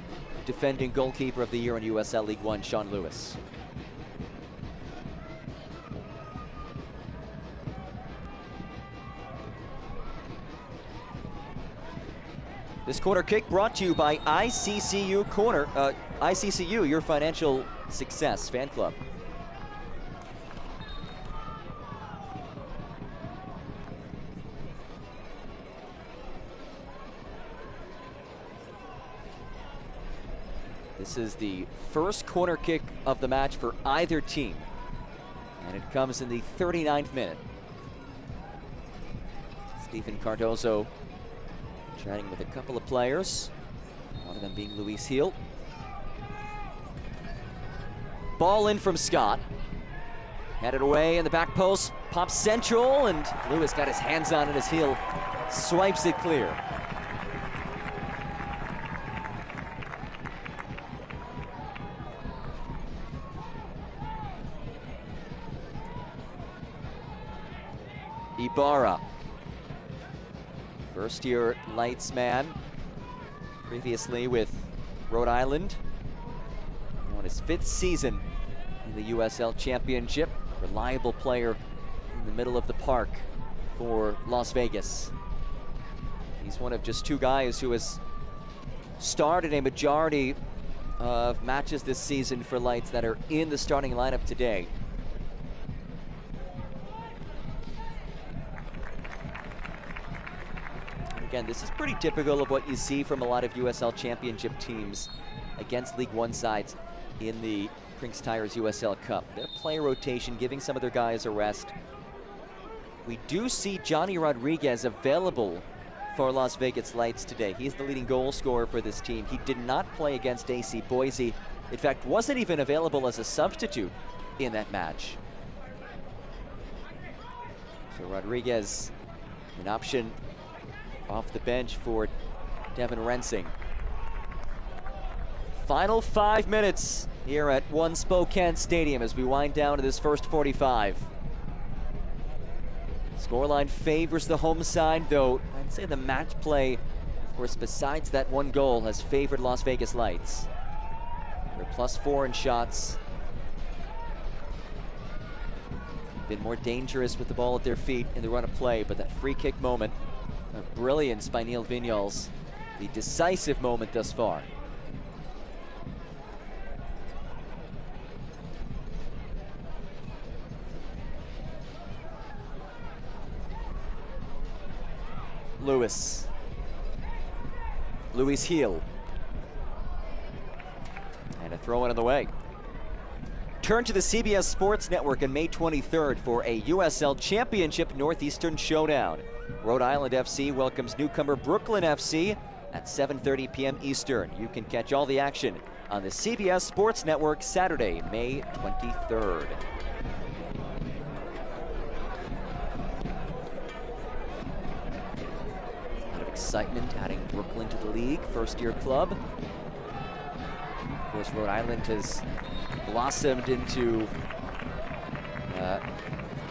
defending goalkeeper of the year in USL League One, Sean Lewis. This corner kick brought to you by ICCU ICCU, your financial success fan club. This is the first corner kick of the match for either team, and it comes in the 39th minute. Stephen Cardozo chatting with a couple of players, one of them being Luis Heel. Ball in from Scott. Headed away in the back post, pops central, and Lewis got his hands on it as Heel swipes it clear. Ibarra, first-year Lights man, previously with Rhode Island, on his 5th season in the USL Championship. Reliable player in the middle of the park for Las Vegas. He's one of just 2 guys who has started a majority of matches this season for Lights that are in the starting lineup today. Again, this is pretty typical of what you see from a lot of USL Championship teams against League One sides in the Prinx Tires USL Cup. Their player rotation, giving some of their guys a rest. We do see Johnny Rodriguez available for Las Vegas Lights today. He's the leading goal scorer for this team. He did not play against AC Boise. In fact, wasn't even available as a substitute in that match. So Rodriguez, an option off the bench for Devin Rensing. Final 5 minutes here at One Spokane Stadium as we wind down to this first 45. Scoreline favors the home side, though I'd say the match play, of course, besides that one goal, has favored Las Vegas Lights. They're +4 in shots. Been more dangerous with the ball at their feet in the run of play, but that free kick moment of brilliance by Neil Vinyals, the decisive moment thus far. Luis Heel. And a throw in on the way. Turn to the CBS Sports Network on May 23rd for a USL Championship Northeastern Showdown. Rhode Island FC welcomes newcomer Brooklyn FC at 7:30 p.m. Eastern. You can catch all the action on the CBS Sports Network Saturday, May 23rd. Excitement adding Brooklyn to the league, first-year club. Of course, Rhode Island has blossomed into a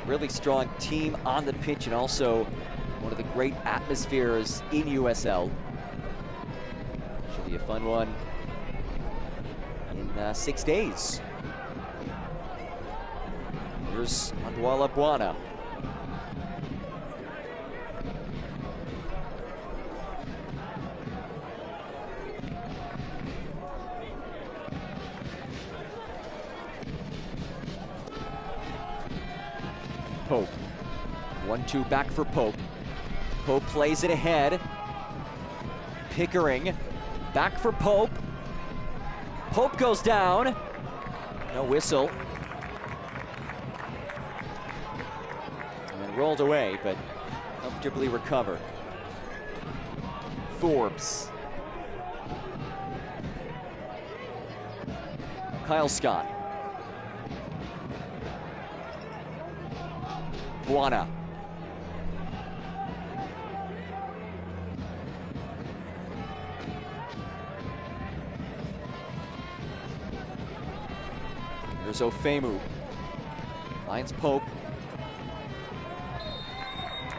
really strong team on the pitch and also one of the great atmospheres in USL. Should be a fun one in 6 days. Here's Anduala Buana. Pope. 1-2 back for Pope. Pope plays it ahead. Pickering. Back for Pope. Pope goes down. No whistle. And rolled away, but comfortably recovered. Forbes. Kyle Scott. Buana. Here's Ofemu. Finds Pope.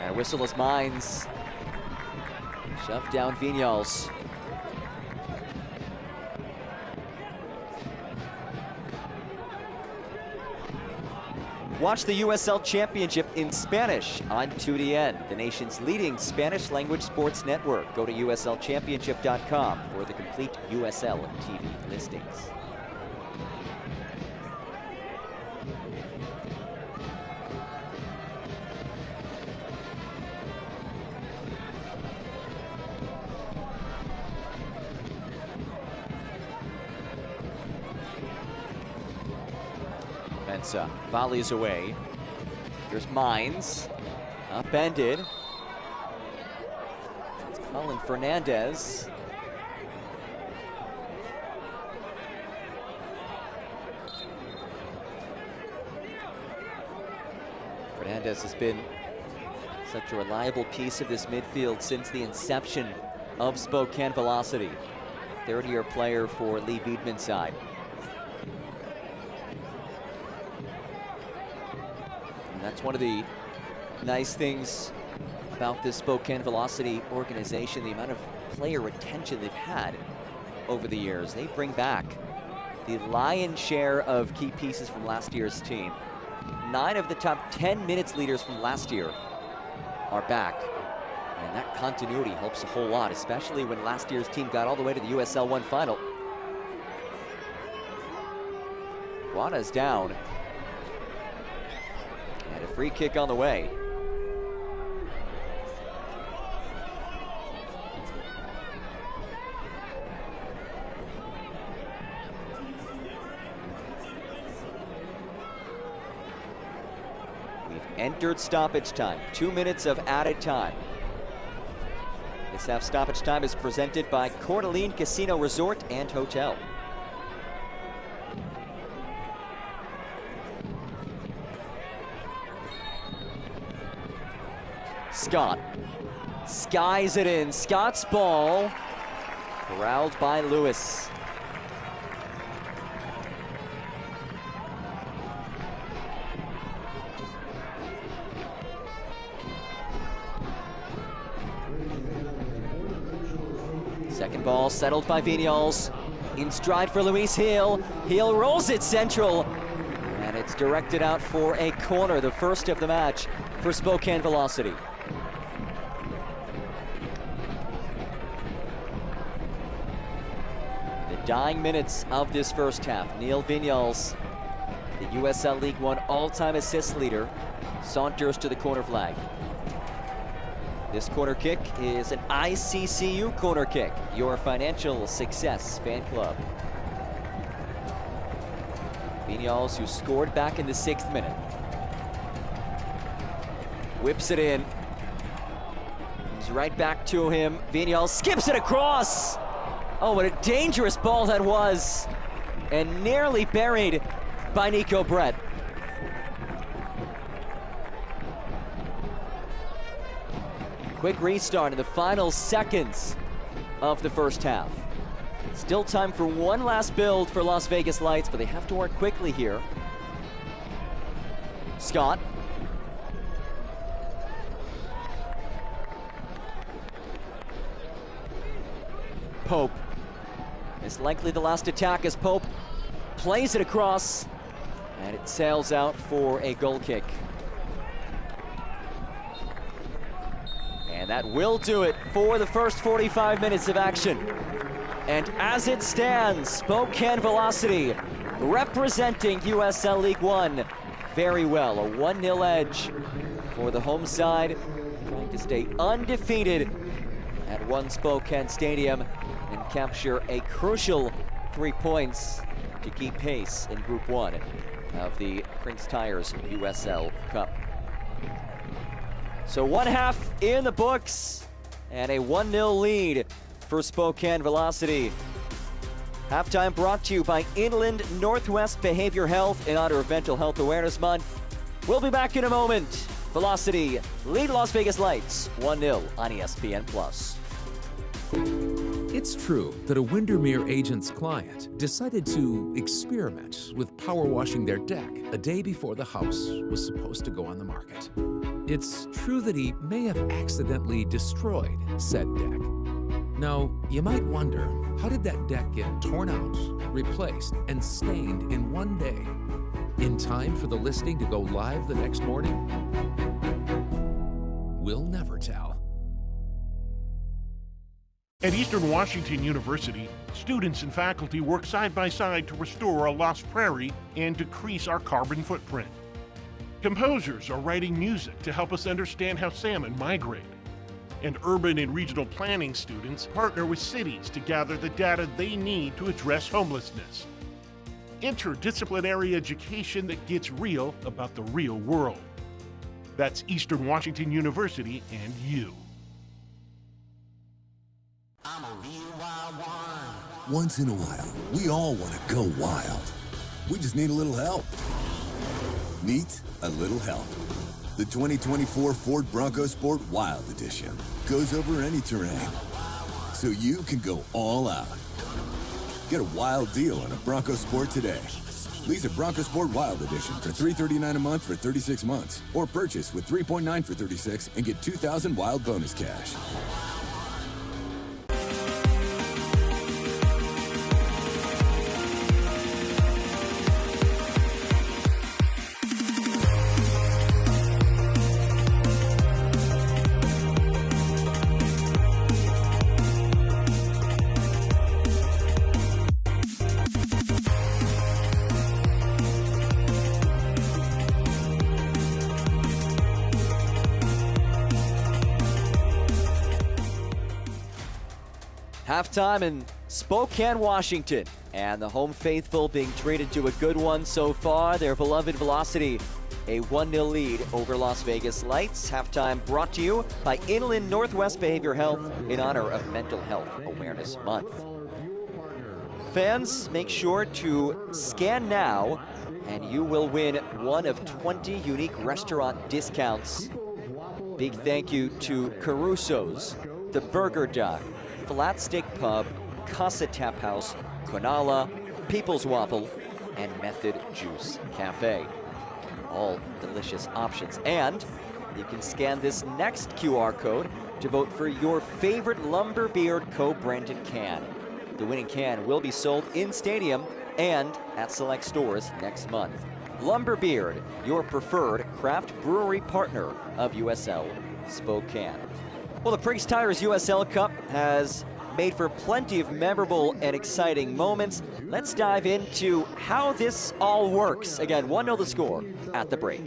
And whistleless Mines. Shoved down Vinyals. Watch the USL Championship in Spanish on 2DN, the nation's leading Spanish language sports network. Go to uslchampionship.com for the complete USL TV listings. Mensa volleys away. Here's Mines. Upended. It's Colin Fernandez. Fernandez has been such a reliable piece of this midfield since the inception of Spokane Velocity. 30-year player for Lee Wiedman's side. That's one of the nice things about this Spokane Velocity organization, the amount of player retention they've had over the years. They bring back the lion's share of key pieces from last year's team. 9 of the top 10 minutes leaders from last year are back. And that continuity helps a whole lot, especially when last year's team got all the way to the USL One final. Guana's down. And a free kick on the way. We've entered stoppage time, 2 minutes of added time. This half stoppage time is presented by Coeur d'Alene Casino Resort and Hotel. Scott skies it in. Scott's ball corralled by Lewis. Second ball settled by Vinyals. In stride for Luis Hill. Hill rolls it central. And it's directed out for a corner, the first of the match for Spokane Velocity. The dying minutes of this first half. Neil Vinyals, the USL League One all-time assist leader, saunters to the corner flag. This corner kick is an ICCU corner kick, your financial success fan club. Vinyals, who scored back in the 6th minute, whips it in. Comes right back to him. Vinyals skips it across. Oh, what a dangerous ball that was. And nearly buried by Nico Brett. Quick restart in the final seconds of the first half. Still time for one last build for Las Vegas Lights, but they have to work quickly here. Scott. Pope. It's likely the last attack as Pope plays it across, and it sails out for a goal kick. And that will do it for the first 45 minutes of action. And as it stands, Spokane Velocity representing USL League One very well. A 1-0 edge for the home side, trying to stay undefeated at One Spokane Stadium and capture a crucial 3 points to keep pace in Group 1 of the Prinx Tires USL Cup. So one half in the books and a 1-0 lead for Spokane Velocity. Halftime brought to you by Inland Northwest Behavior Health in honor of Mental Health Awareness Month. We'll be back in a moment. Velocity lead Las Vegas Lights 1-0 on ESPN+. It's true that a Windermere agent's client decided to experiment with power washing their deck a day before the house was supposed to go on the market. It's true that he may have accidentally destroyed said deck. Now, you might wonder, how did that deck get torn out, replaced, and stained in one day, in time for the listing to go live the next morning? We'll never tell. At Eastern Washington University, students and faculty work side by side to restore a lost prairie and decrease our carbon footprint. Composers are writing music to help us understand how salmon migrate. And urban and regional planning students partner with cities to gather the data they need to address homelessness. Interdisciplinary education that gets real about the real world. That's Eastern Washington University and you. I'm a real wild one. Once in a while, we all want to go wild. We just need a little help. Meet a little help. The 2024 Ford Bronco Sport Wild Edition goes over any terrain, so you can go all out. Get a wild deal on a Bronco Sport today. Lease a Bronco Sport Wild Edition for $339 a month for 36 months. Or purchase with $3.9 for 36 and get $2,000 Wild bonus cash. Halftime in Spokane, Washington, and the home faithful being treated to a good one so far. Their beloved Velocity, a 1-0 lead over Las Vegas Lights. Halftime brought to you by Inland Northwest Behavior Health in honor of Mental Health Awareness Month. Fans, make sure to scan now, and you will win one of 20 unique restaurant discounts. Big thank you to Caruso's, The Burger Dock, Flat Stick Pub, Casa Tap House, Quinala, People's Waffle, and Method Juice Cafe. All delicious options. And you can scan this next QR code to vote for your favorite Lumberbeard co-branded can. The winning can will be sold in stadium and at select stores next month. Lumberbeard, your preferred craft brewery partner of USL Spokane. Well, the Prinx Tires USL Cup has made for plenty of memorable and exciting moments. Let's dive into how this all works. Again, 1-0 the score at the break.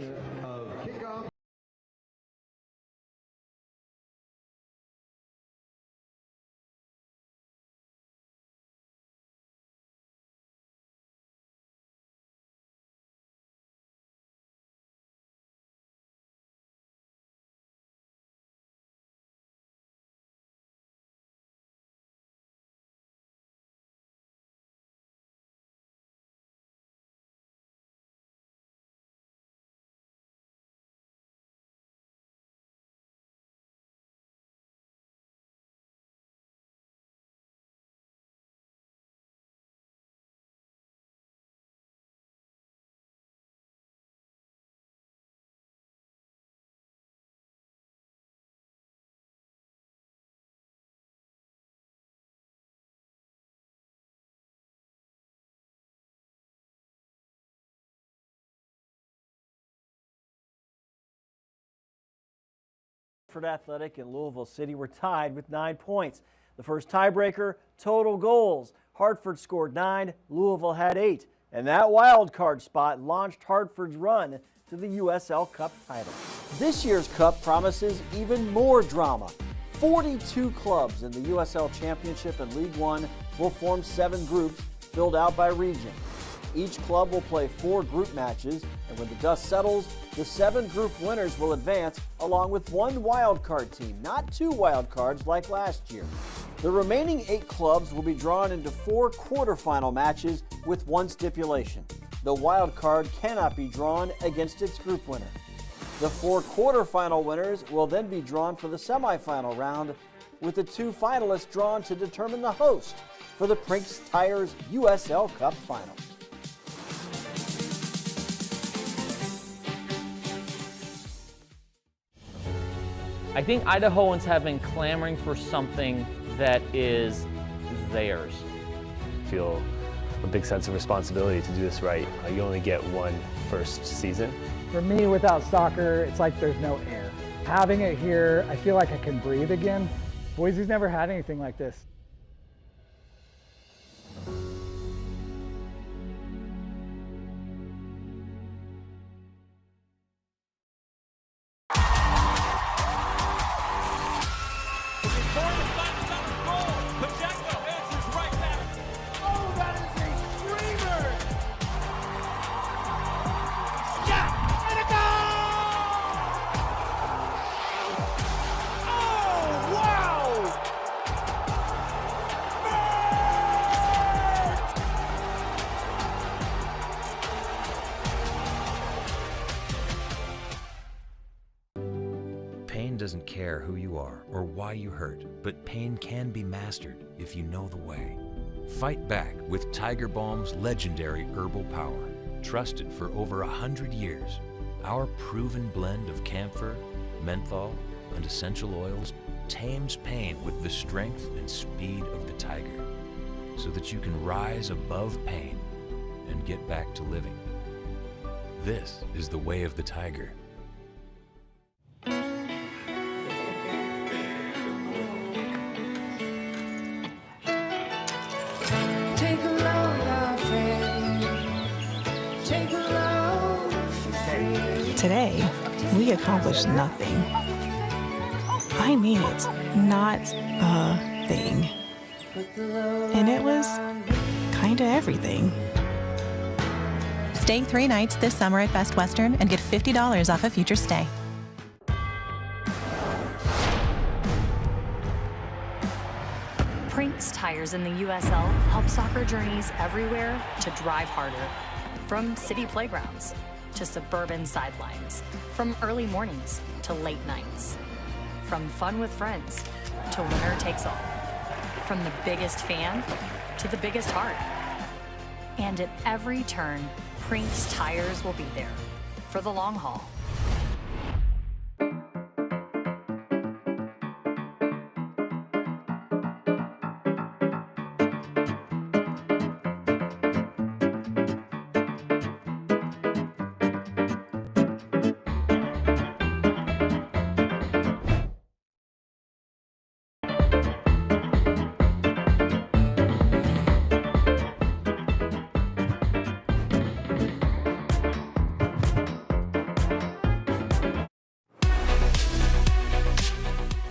Hartford Athletic and Louisville City were tied with 9 points. The first tiebreaker, total goals. Hartford scored 9, Louisville had 8. And that wild card spot launched Hartford's run to the USL Cup title. This year's Cup promises even more drama. 42 clubs in the USL Championship and League One will form 7 groups filled out by region. Each club will play 4 group matches, and when the dust settles, the 7 group winners will advance along with 1 wild card team, not 2 wild cards like last year. The remaining 8 clubs will be drawn into 4 quarterfinal matches with 1 stipulation. The wild card cannot be drawn against its group winner. The 4 quarterfinal winners will then be drawn for the semifinal round, with the 2 finalists drawn to determine the host for the Prinx Tires USL Cup final. I think Idahoans have been clamoring for something that is theirs. I feel a big sense of responsibility to do this right. You only get one first season. For me, without soccer, it's like there's no air. Having it here, I feel like I can breathe again. Boise's never had anything like this. Pain doesn't care who you are or why you hurt, but pain can be mastered if you know the way. Fight back with Tiger Balm's legendary herbal power. trusted for over 100 years. Our proven blend of camphor, menthol, and essential oils tames pain with the strength and speed of the tiger, so that you can rise above pain and get back to living. This is the way of the tiger. Today, we accomplished nothing. I mean it, not a thing. And it was kinda everything. Stay 3 nights this summer at Best Western and get $50 off a future stay. Prinx tires in the USL help soccer journeys everywhere to drive harder. From city playgrounds to suburban sidelines, from early mornings to late nights, from fun with friends to winner takes all, from the biggest fan to the biggest heart. And at every turn, Prinx tires will be there for the long haul.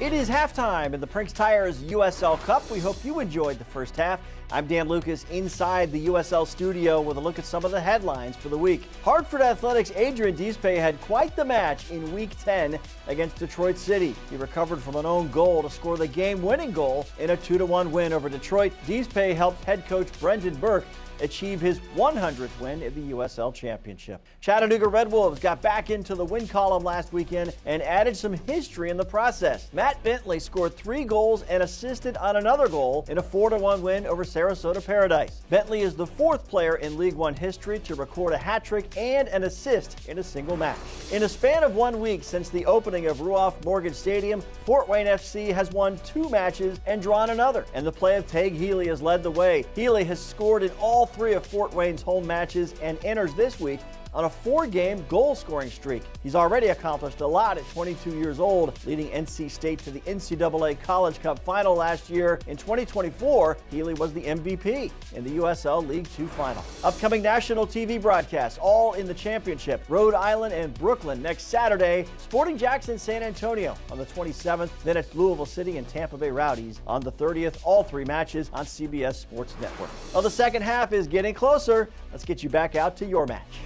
It is halftime in the Prinx Tires USL Cup. We hope you enjoyed the first half. I'm Dan Lucas inside the USL studio with a look at some of the headlines for the week. Hartford Athletics' Adrian Dispe had quite the match in Week 10 against Detroit City. He recovered from an own goal to score the game-winning goal in a 2-1 win over Detroit. Dispe helped head coach Brendan Burke achieve his 100th win in the USL Championship. Chattanooga Red Wolves got back into the win column last weekend and added some history in the process. Matt Bentley scored 3 goals and assisted on another goal in a 4-1 win over Sarasota Paradise. Bentley is the 4th player in League One history to record a hat-trick and an assist in a single match. In a span of 1 week since the opening of Ruoff Mortgage Stadium, Fort Wayne FC has won 2 matches and drawn another, and the play of Tague Healy has led the way. Healy has scored in all 3 of Fort Wayne's home matches and enters this week on a 4-game goal-scoring streak. He's already accomplished a lot at 22 years old, leading NC State to the NCAA College Cup final last year. In 2024, Healy was the MVP in the USL League Two final. Upcoming national TV broadcasts, all in the championship. Rhode Island and Brooklyn next Saturday. Sporting Jackson San Antonio on the 27th. Then it's Louisville City and Tampa Bay Rowdies on the 30th. All 3 matches on CBS Sports Network. Well, the second half is getting closer. Let's get you back out to your match.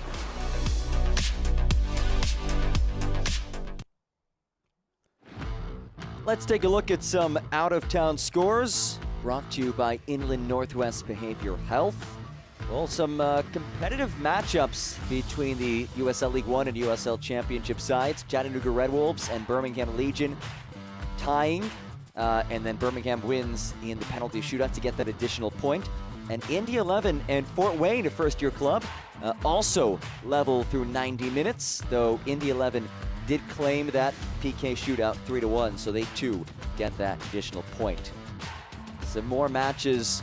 Let's take a look at some out-of-town scores brought to you by Inland Northwest Behavioral Health. Well, some competitive matchups between the USL League One and USL Championship sides. Chattanooga Red Wolves and Birmingham Legion tying, and then Birmingham wins in the penalty shootout to get that additional point. And Indy 11 and Fort Wayne, a first-year club, also level through 90 minutes, though Indy 11 did claim that PK shootout 3-1, so they too get that additional point. Some more matches.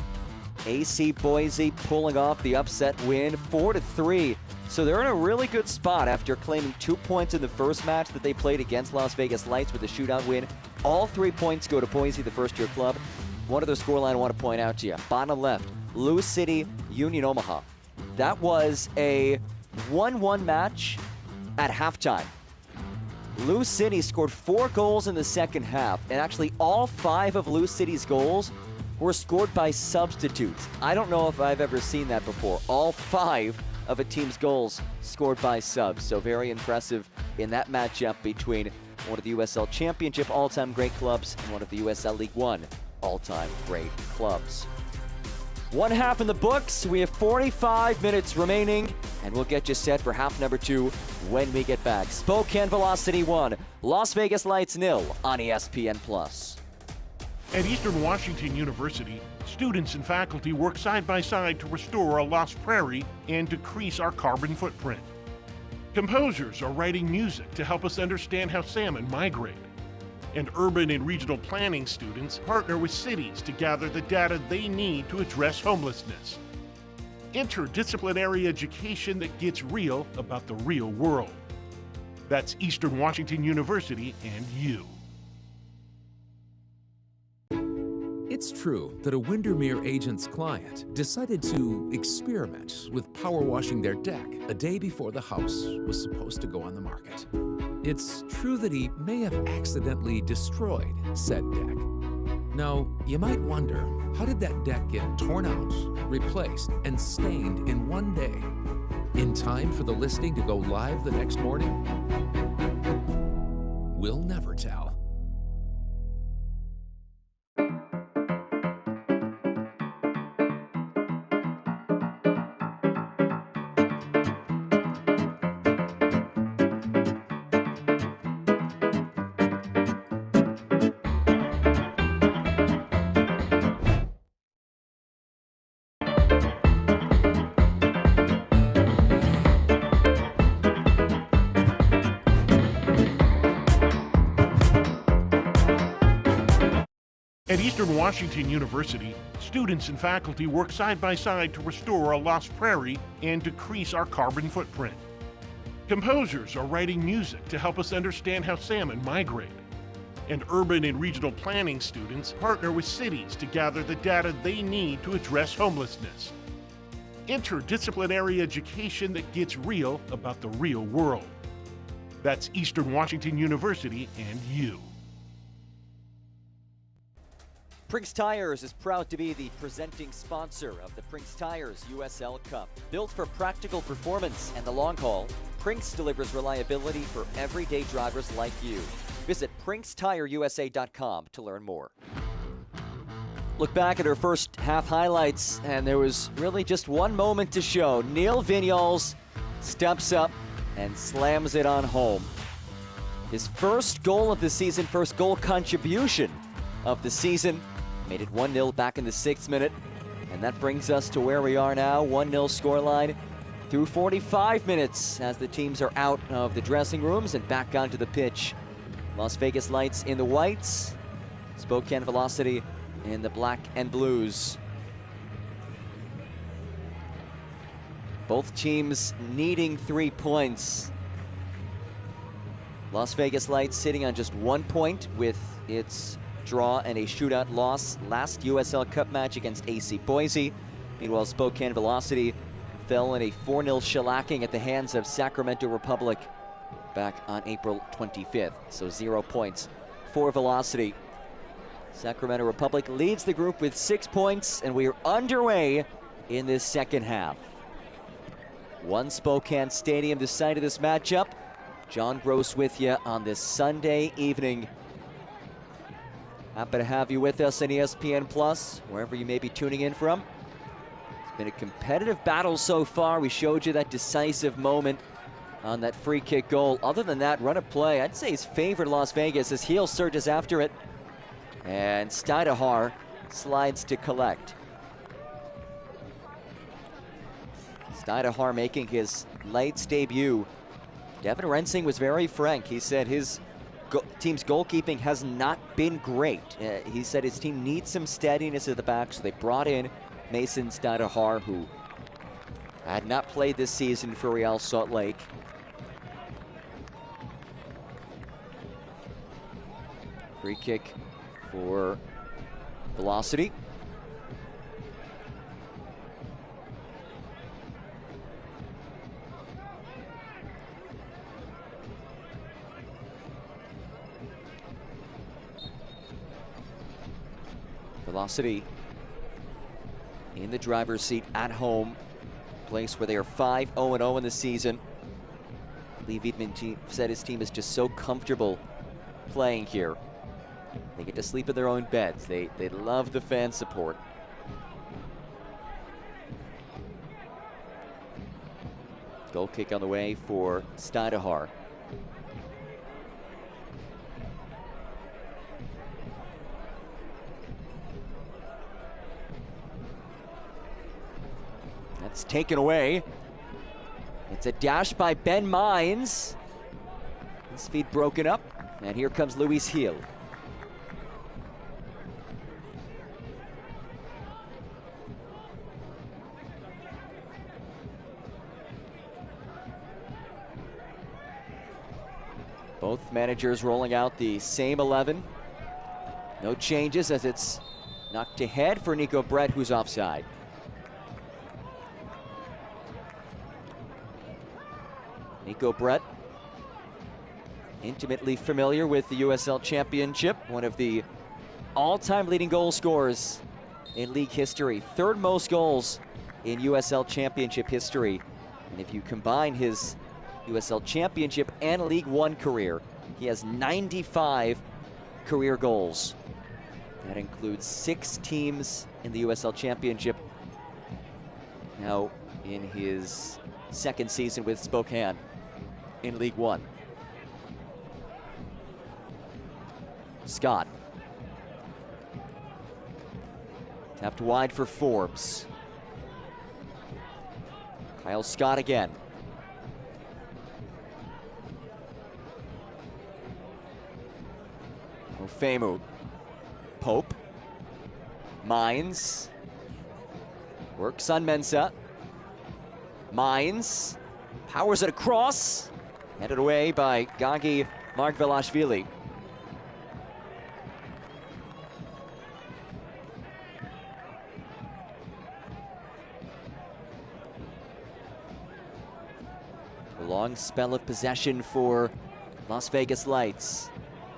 AC Boise pulling off the upset win, 4-3. So they're in a really good spot after claiming 2 points in the first match that they played against Las Vegas Lights with a shootout win. All 3 points go to Boise, the first-year club. One other scoreline I want to point out to you. Bottom left, Lewis City, Union Omaha. That was a 1-1 match at halftime. Lewis City scored 4 goals in the second half, and actually all 5 of Lewis City's goals were scored by substitutes. I don't know if I've ever seen that before. All 5 of a team's goals scored by subs, so very impressive in that matchup between one of the USL Championship all-time great clubs and one of the USL League One all-time great clubs. One half in the books. We have 45 minutes remaining, and we'll get you set for half number 2 when we get back. Spokane Velocity 1, Las Vegas Lights 0 on ESPN+. At Eastern Washington University, students and faculty work side by side to restore a lost prairie and decrease our carbon footprint. Composers are writing music to help us understand how salmon migrate. And urban and regional planning students partner with cities to gather the data they need to address homelessness. Interdisciplinary education that gets real about the real world. That's Eastern Washington University and you. It's true that a Windermere agent's client decided to experiment with power washing their deck a day before the house was supposed to go on the market. It's true that he may have accidentally destroyed said deck. Now, you might wonder, how did that deck get torn out, replaced, and stained in one day, in time for the listing to go live the next morning? We'll never tell. At Eastern Washington University, students and faculty work side by side to restore a lost prairie and decrease our carbon footprint. Composers are writing music to help us understand how salmon migrate. And urban and regional planning students partner with cities to gather the data they need to address homelessness. Interdisciplinary education that gets real about the real world. That's Eastern Washington University and you. Prinx Tires is proud to be the presenting sponsor of the Prinx Tires USL Cup. Built for practical performance and the long haul, Prinx delivers reliability for everyday drivers like you. Visit PrinxTireUSA.com to learn more. Look back at our first half highlights, and there was really just one moment to show. Neil Vignoles steps up and slams it on home. His first goal of the season, first goal contribution of the season. Made it 1-0 back in the 6th minute. And that brings us to where we are now, 1-0 scoreline through 45 minutes as the teams are out of the dressing rooms and back onto the pitch. Las Vegas Lights in the whites, Spokane Velocity in the black and blues. Both teams needing 3 points. Las Vegas Lights sitting on just 1 point with its draw and a shootout loss last USL Cup match against AC Boise. Meanwhile, Spokane Velocity fell in a 4-0 shellacking at the hands of Sacramento Republic back on April 25th. So 0 points for Velocity. Sacramento Republic leads the group with 6 points, and we are underway in this second half. One Spokane Stadium, the site of this matchup. John Gross with you on this Sunday evening. Happy to have you with us on ESPN Plus, wherever you may be tuning in from. It's been a competitive battle so far. We showed you that decisive moment on that free kick goal. Other than that, run of play, I'd say he's favored Las Vegas as Heel surges after it. And Stidehar slides to collect. Stidehar making his Lights debut. Devin Rensing was very frank. He said his team's goalkeeping has not been great. He said his team needs some steadiness at the back, so they brought in Mason Stidehar, who had not played this season for Real Salt Lake. Free kick for Velocity. Velocity in the driver's seat at home, place where they are 5-0-0 in the season. Lee Wiedman said his team is just so comfortable playing here. They get to sleep in their own beds. They love the fan support. Goal kick on the way for Stidehar. That's taken away. It's a dash by Ben Mines. His feet broken up, and here comes Luis Gil. Both managers rolling out the same 11. No changes as it's knocked ahead for Nico Brett, who's offside. Nico Brett, intimately familiar with the USL Championship, one of the all-time leading goal scorers in league history. Third most goals in USL Championship history. And if you combine his USL Championship and League One career, he has 95 career goals. That includes 6 teams in the USL Championship. Now in his second season with Spokane in League One. Scott. Tapped wide for Forbes. Kyle Scott again. Ofemu. Pope. Mines. Works on Mensah. Mines. Powers it across. Headed away by Gagi Margvelashvili. A long spell of possession for Las Vegas Lights.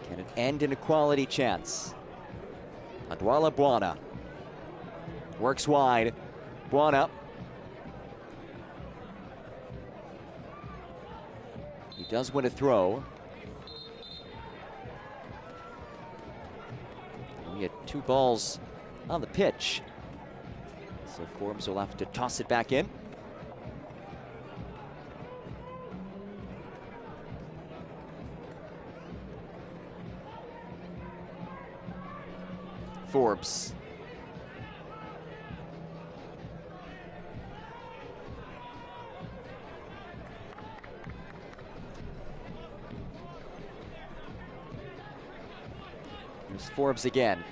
Can it end in a quality chance? Adwala Buana works wide. Buana. He does win a throw. We had 2 balls on the pitch, so Forbes will have to toss it back in. Forbes. Here's Forbes again.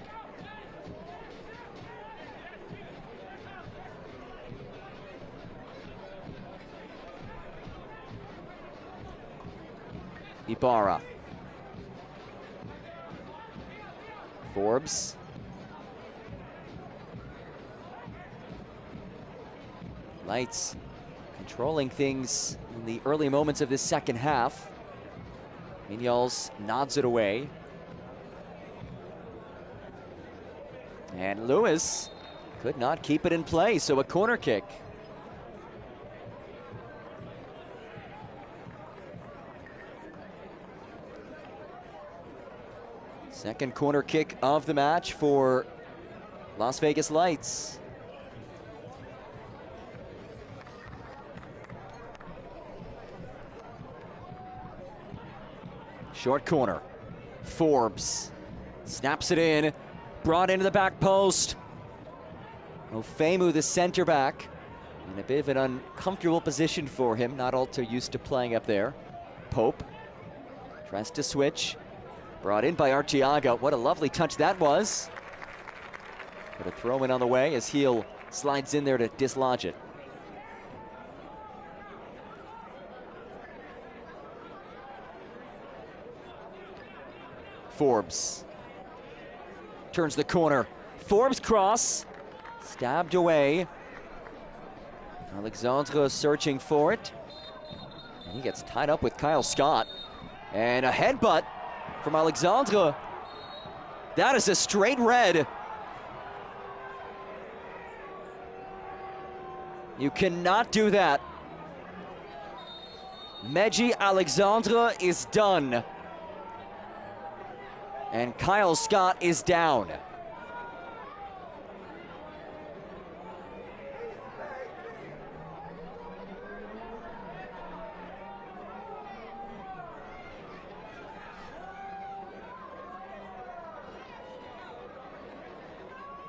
Ibarra. Forbes. Lights controlling things in the early moments of this second half. Mignols nods it away. And Lewis could not keep it in play, so a corner kick. Second corner kick of the match for Las Vegas Lights. Short corner. Forbes snaps it in. Brought into the back post. Ofemu, the center back, in a bit of an uncomfortable position for him. Not all too used to playing up there. Pope tries to switch. Brought in by Arteaga. What a lovely touch that was. But a throw in on the way as Gil slides in there to dislodge it. Forbes turns the corner. Forbes cross, stabbed away. Alexandre searching for it. And he gets tied up with Kyle Scott. And a headbutt from Alexandre. That is a straight red. You cannot do that. Meji Alexandre is done. And Kyle Scott is down.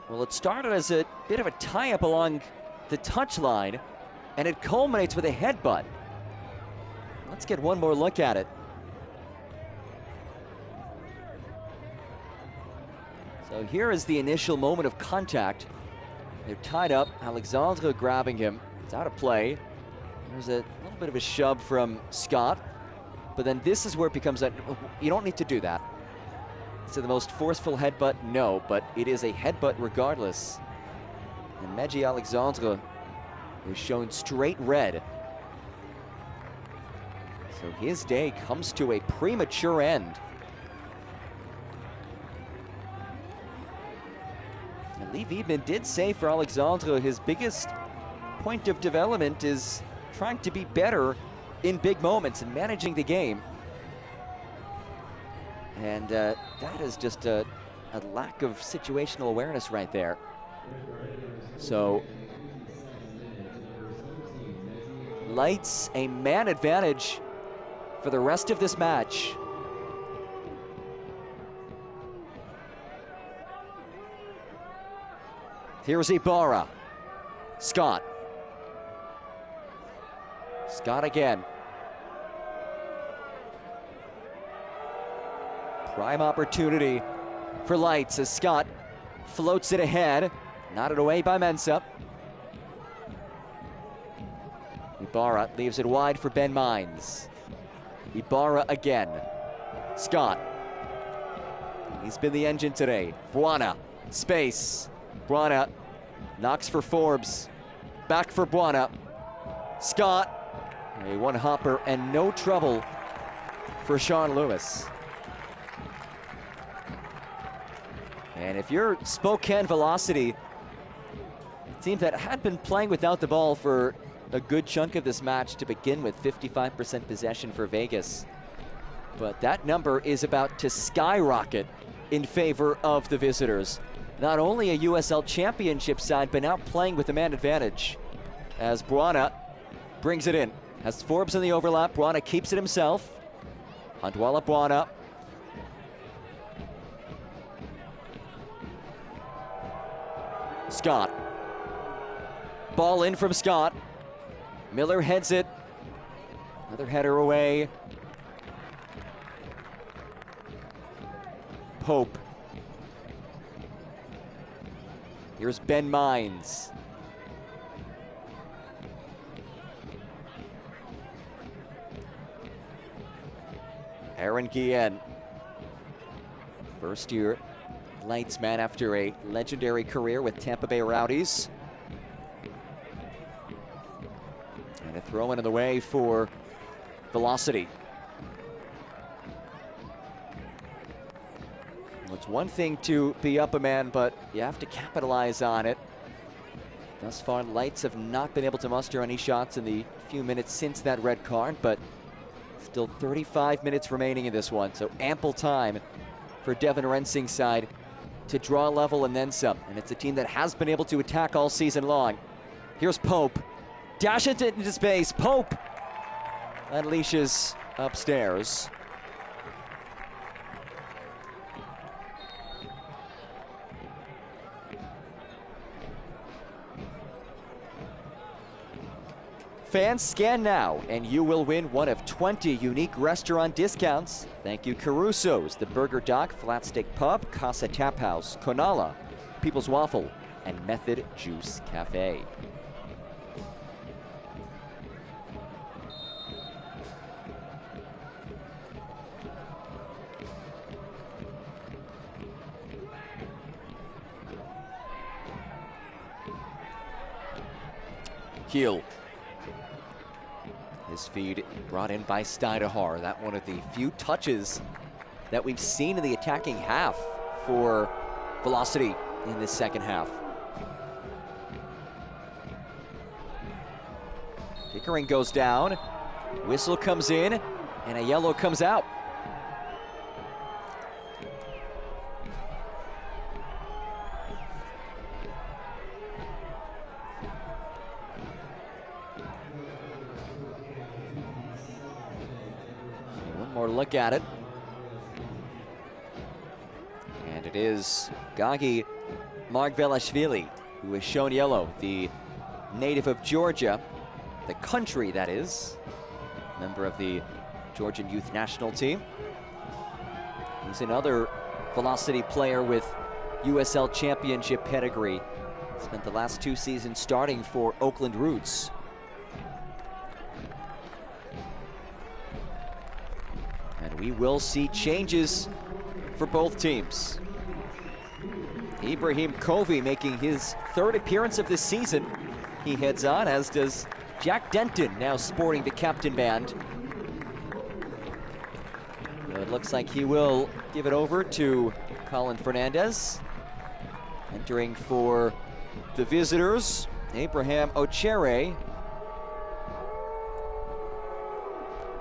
Well, it started as a bit of a tie-up along the touchline. and it culminates with a headbutt. Let's get one more look at it. So here is the initial moment of contact. They're tied up. Alexandre grabbing him. It's out of play. There's a little bit of a shove from Scott. But then this is where it becomes that you don't need to do that. So the most forceful headbutt, no, but it is a headbutt regardless. And Meji Alexandre is shown straight red. So his day comes to a premature end. And Lee Wiedemann did say for Alexandre his biggest point of development is trying to be better in big moments and managing the game. And that is just a lack of situational awareness right there. So Lights a man advantage for the rest of this match. Here's Ibarra. Scott. Scott again. Prime opportunity for Lights as Scott floats it ahead. Knotted away by Mensah. Ibarra leaves it wide for Ben Mines. Ibarra again. Scott. He's been the engine today. Buana. Space. Buana knocks for Forbes. Back for Buana. Scott. A one hopper and no trouble for Sean Lewis. And if you're Spokane Velocity, a team that had been playing without the ball for a good chunk of this match to begin with, 55% possession for Vegas. But that number is about to skyrocket in favor of the visitors. Not only a USL Championship side, but now playing with a man advantage. As Buana brings it in. Has Forbes in the overlap. Buana keeps it himself. Handwala Buana. Scott. Ball in from Scott. Miller heads it. Another header away. Pope. Here's Ben Mines. Aaron Guillen. First year Lights man after a legendary career with Tampa Bay Rowdies. And a throw in the way for Velocity. Well, it's one thing to be up a man, but you have to capitalize on it. Thus far, Lights have not been able to muster any shots in the few minutes since that red card, but still 35 minutes remaining in this one, so ample time for Devin Rensing's side to draw level and then some. And it's a team that has been able to attack all season long. Here's Pope. Dash it into space. Pope unleashes upstairs. Fans, scan now and you will win one of 20 unique restaurant discounts. Thank you Caruso's, The Burger Dock, Flat Stick Pub, Casa Tap House, Konala, People's Waffle, and Method Juice Cafe. Heel. His feed brought in by Steidehar. That one of the few touches that we've seen in the attacking half for Velocity in this second half. Pickering goes down. Whistle comes in and a yellow comes out. Look at it. And it is Gagi Margvelashvili who is shown yellow, the native of Georgia. the country, that is. Member of the Georgian youth national team. He's another velocity player with USL Championship pedigree. Spent the last 2 seasons starting for Oakland Roots. And we will see changes for both teams. Ibrahim Covey making his 3rd appearance of this season. He heads on, as does Jack Denton, now sporting the captain band. It looks like he will give it over to Colin Fernandez. Entering for the visitors, Abraham Ochere.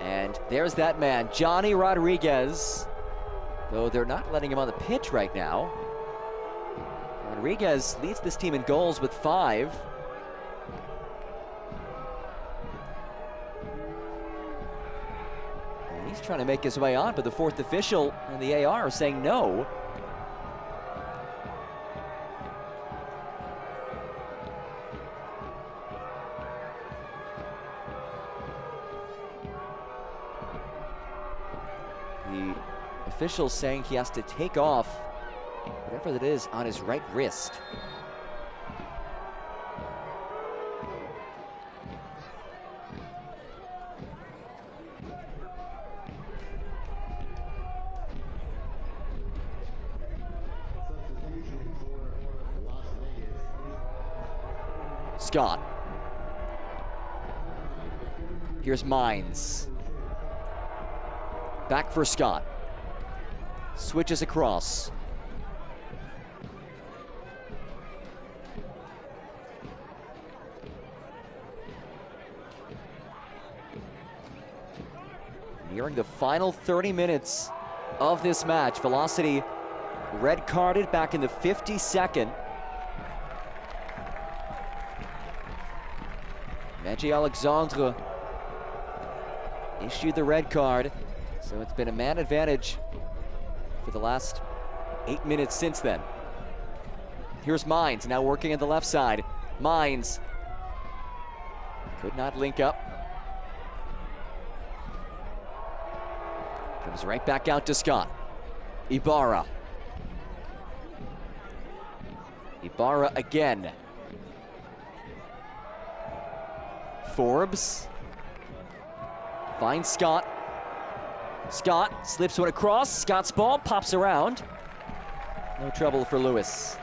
And there's that man, Johnny Rodriguez. Though they're not letting him on the pitch right now. Rodriguez leads this team in goals with 5. And he's trying to make his way on, but the 4th official and the AR are saying no. The official's saying he has to take off whatever that is on his right wrist. Scott. Here's Mines. Back for Scott. Switches across. Nearing the final 30 minutes of this match. Velocity red carded back in the 52nd. Maggie Alexandre issued the red card, so it's been a man advantage for the last 8 minutes since then. Here's Mines, now working on the left side. Mines could not link up. Comes right back out to Scott. Ibarra. Ibarra again. Forbes finds Scott. Scott slips one across. Scott's ball pops around. No trouble for Lewis.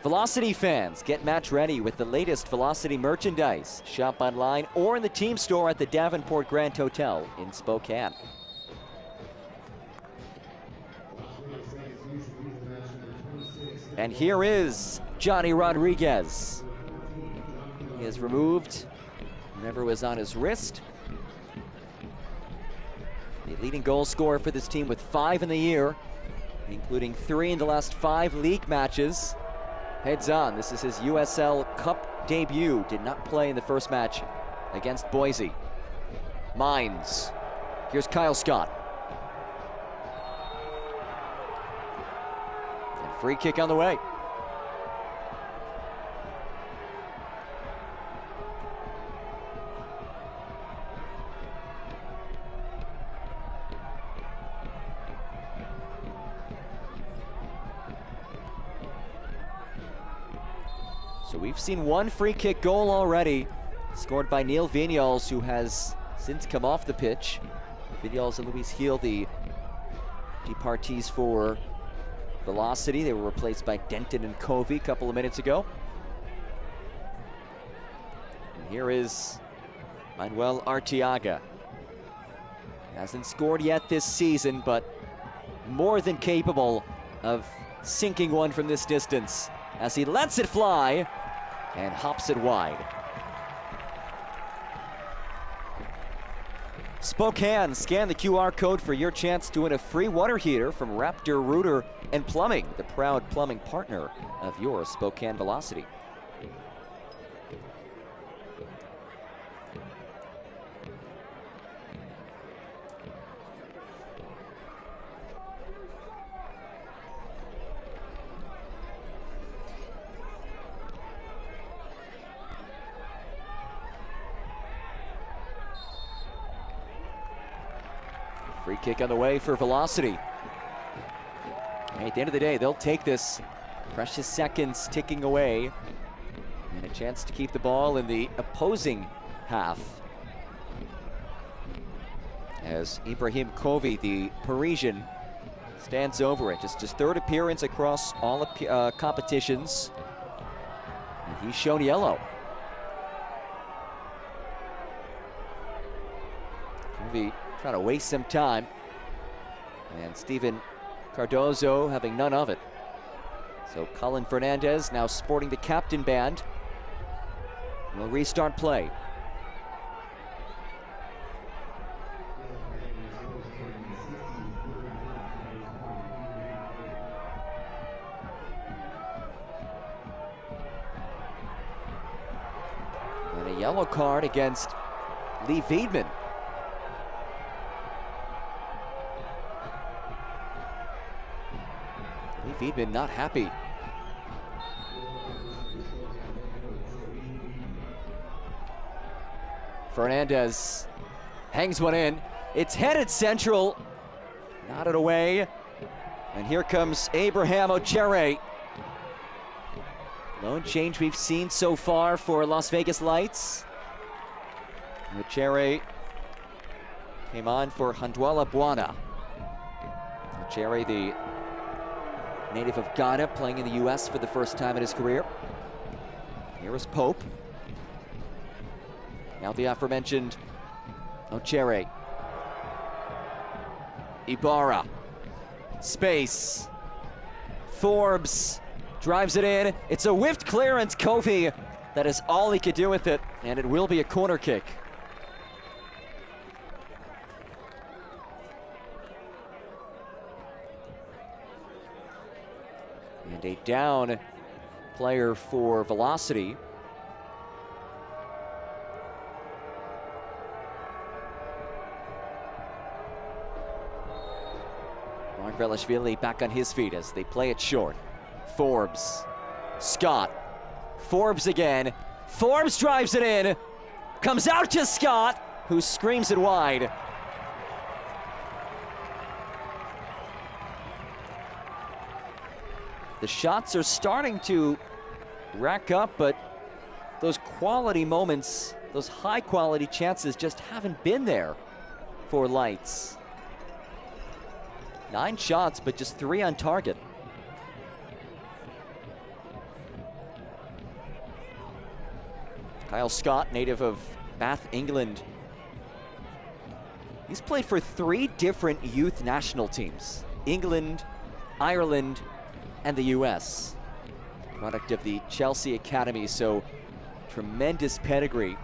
Velocity fans, get match ready with the latest Velocity merchandise. Shop online or in the team store at the Davenport Grand Hotel in Spokane. And here is Johnny Rodriguez. He has removed whatever was on his wrist. The leading goal scorer for this team with 5 in the year, including 3 in the last 5 league matches. Heads on, this is his USL Cup debut. Did not play in the first match against Boise. Mines. Here's Kyle Scott. And free kick on the way. So we've seen 1 free kick goal already, scored by Neil Vignoles, who has since come off the pitch. Vignoles and Luis Gil, the departees for Velocity. They were replaced by Denton and Covey a couple of minutes ago. And here is Manuel Arteaga. Hasn't scored yet this season, but more than capable of sinking one from this distance as he lets it fly and hops it wide. Spokane, scan the QR code for your chance to win a free water heater from Raptor Rooter and Plumbing, the proud plumbing partner of your Spokane Velocity. Free kick on the way for Velocity. At the end of the day, they'll take this. Precious seconds ticking away. And a chance to keep the ball in the opposing half. As Ibrahim Kovi, the Parisian, stands over it. Just his third appearance across all competitions. And he's shown yellow. Kovi trying to waste some time. And Steven Cardozo having none of it. So Colin Fernandez now sporting the captain band. We'll restart play. And a yellow card against Lee Wiedman. Lee Wiedman not happy. Fernandez hangs one in. It's headed central. Nodded away. And here comes Abraham Ochere. Lone change we've seen so far for Las Vegas Lights. Ochere came on for Handwala Buana. Ochere, the native of Ghana, playing in the US for the first time in his career. Here is Pope. Now the aforementioned Ochere. Ibarra. Space. Forbes drives it in. It's a whiffed clearance. Kofi, that is all he could do with it, and it will be a corner kick. And a down player for Velocity. Margvelashvili back on his feet as they play it short. Forbes, Scott, Forbes again. Forbes drives it in, comes out to Scott, who screams it wide. The shots are starting to rack up, but those quality moments, those high quality chances just haven't been there for Lights. 9 shots, but just 3 on target. Kyle Scott, native of Bath, England. He's played for 3 different youth national teams. England, Ireland, and the US. Product of the Chelsea Academy, so tremendous pedigree.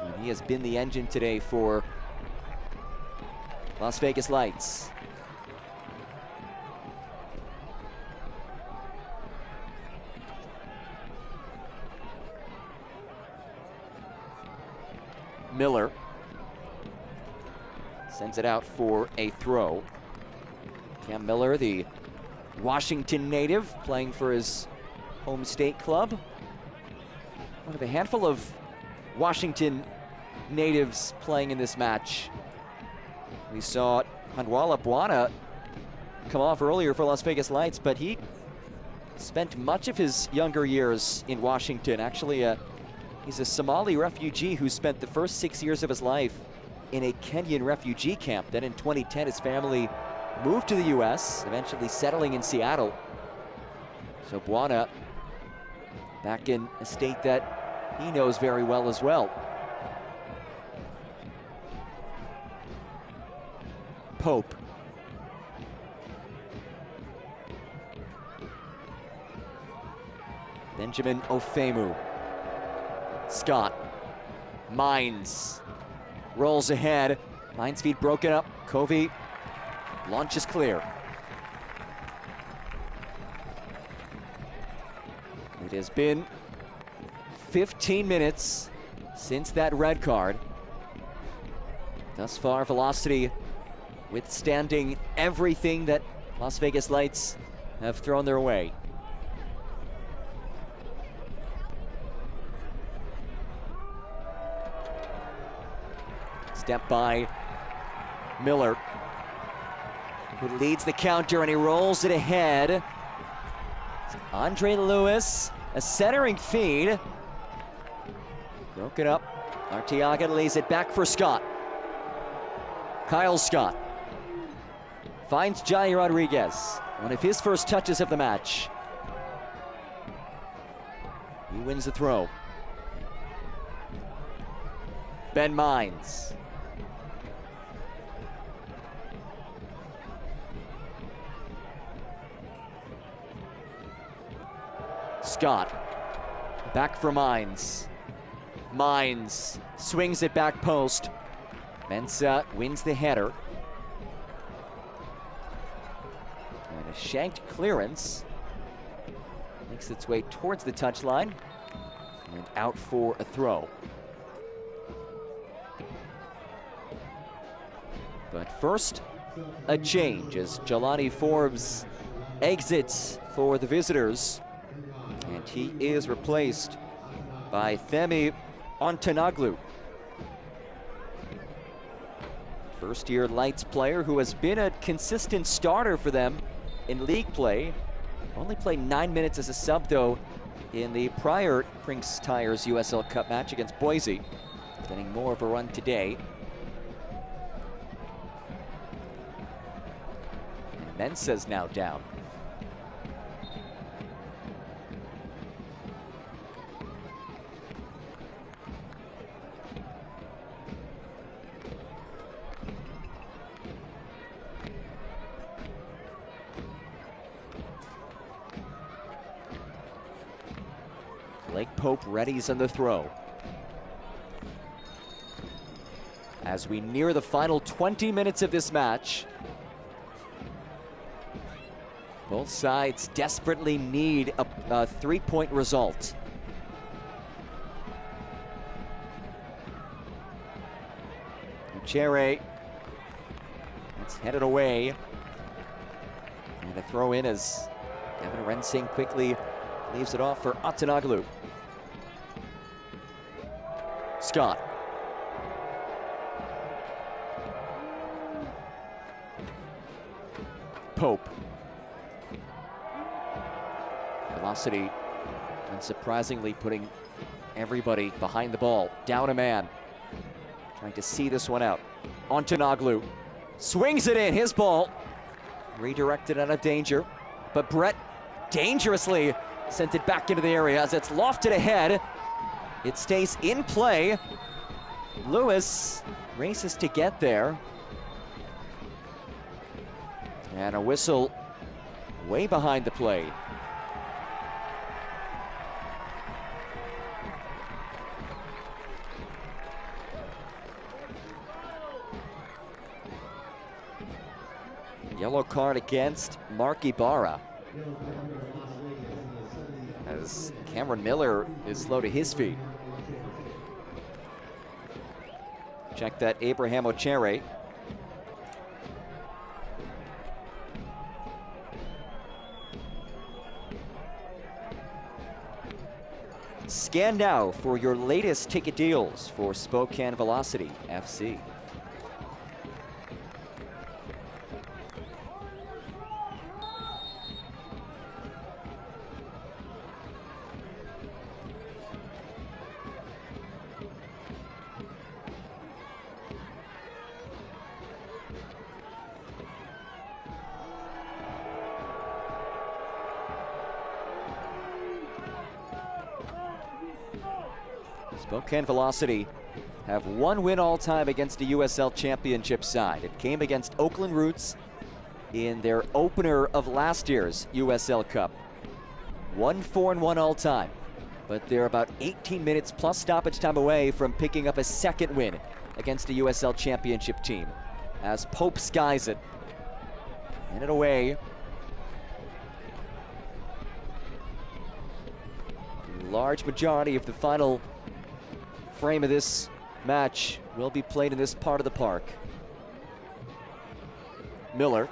And he has been the engine today for Las Vegas Lights. Miller sends it out for a throw. Cam Miller, the Washington native, playing for his home state club. One of a handful of Washington natives playing in this match. We saw Handwala Buana come off earlier for Las Vegas Lights, but he spent much of his younger years in Washington. Actually, he's a Somali refugee who spent the first 6 years of his life in a Kenyan refugee camp. Then in 2010, his family moved to the US, eventually settling in Seattle. So Buana back in a state that he knows very well as well. Pope. Benjamin Ofemu. Scott. Mines. Rolls ahead. Mines feet broken up. Covey launches clear. It has been 15 minutes since that red card. Thus far, Velocity withstanding everything that Las Vegas Lights have thrown their way. Step by Miller, who leads the counter, and he rolls it ahead. Andre Lewis, a centering feed. Broke it up. Arteaga lays it back for Scott. Kyle Scott finds Jai Rodriguez, one of his first touches of the match. He wins the throw. Ben Mines. Scott, back for Mines. Mines swings it back post. Mensah wins the header. And a shanked clearance makes its way towards the touchline and out for a throw. But first, a change as Jelani Forbes exits for the visitors. And he is replaced by Themi Ontanaglu. First-year Lights player who has been a consistent starter for them in league play. Only played 9 minutes as a sub, though, in the prior Prinx Tires USL Cup match against Boise. Getting more of a run today. And Mensah's now down. Blake Pope readies on the throw. As we near the final 20 minutes of this match, both sides desperately need a three-point result. Uchere, it's headed away. And a throw in as Evan Rensing quickly leaves it off for Ontanaglu. Scott. Pope. Velocity, unsurprisingly, putting everybody behind the ball. Down a man. Trying to see this one out. Ontanaglu swings it in, his ball. Redirected out of danger. But Brett dangerously sent it back into the area as it's lofted ahead. It stays in play. Lewis races to get there. And a whistle way behind the play. Yellow card against Mark Ibarra, as Cameron Miller is slow to his feet. Check that, Abraham Ochere. Scan now for your latest ticket deals for Spokane Velocity FC. Spokane Velocity have one win all time against the USL Championship side. It came against Oakland Roots in their opener of last year's USL Cup. 1-4-1 all time, but they're about 18 minutes plus stoppage time away from picking up a second win against the USL Championship team as Pope skies it. In it away. The large majority of the final frame of this match will be played in this part of the park. Miller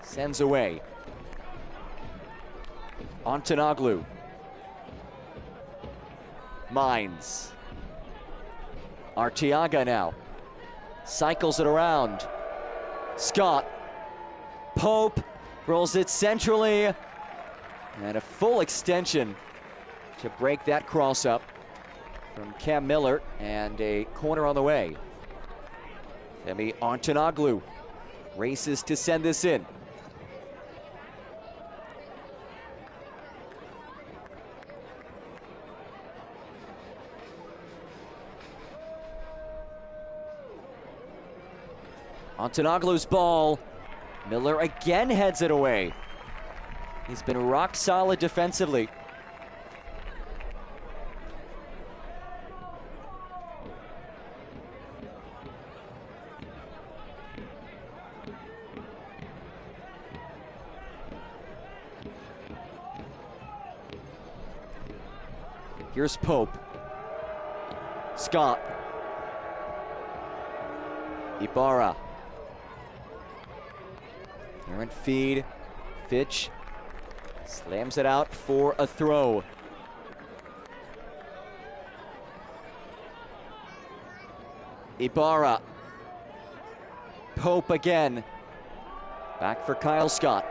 sends away. Ontanaglu. Mines. Arteaga now. cycles it around. Scott. Pope rolls it centrally. And a full extension to break that cross up from Cam Miller, and a corner on the way. Femi Antonoglu races to send this in. Antonoglu's ball. Miller again heads it away. He's been rock solid defensively. Here's Pope. Scott. Ibarra. Errant feed. Fitch slams it out for a throw. Ibarra. Pope again. Back for Kyle Scott.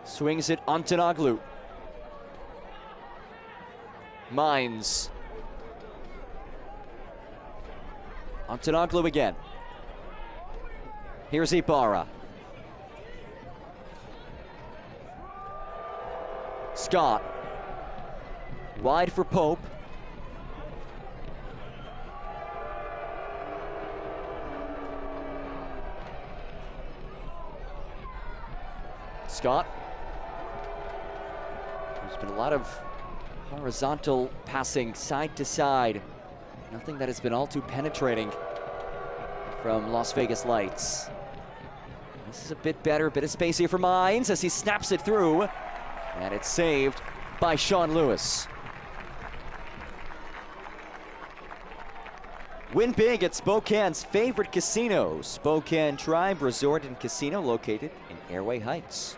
Swings it Antonoglu. Mines. Antonoglu again. Here's Ibarra. Scott. Wide for Pope. Scott. There's been a lot of horizontal passing side to side. Nothing that has been all too penetrating from Las Vegas Lights. This is a bit better, bit of space here for Mines as he snaps it through. And it's saved by Sean Lewis. Win big at Spokane's favorite casino, Spokane Tribe Resort and Casino, located in Airway Heights.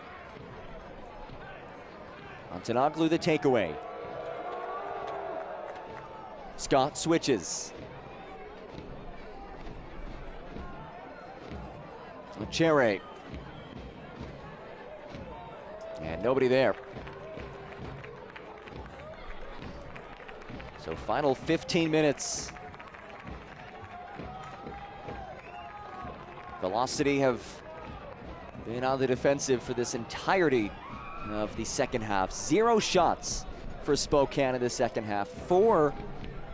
Antonoglu the takeaway. Scott switches. Cherry. And nobody there. So final 15 minutes. Velocity have been on the defensive for this entirety of the second half. 0 shots for Spokane in the second half. 4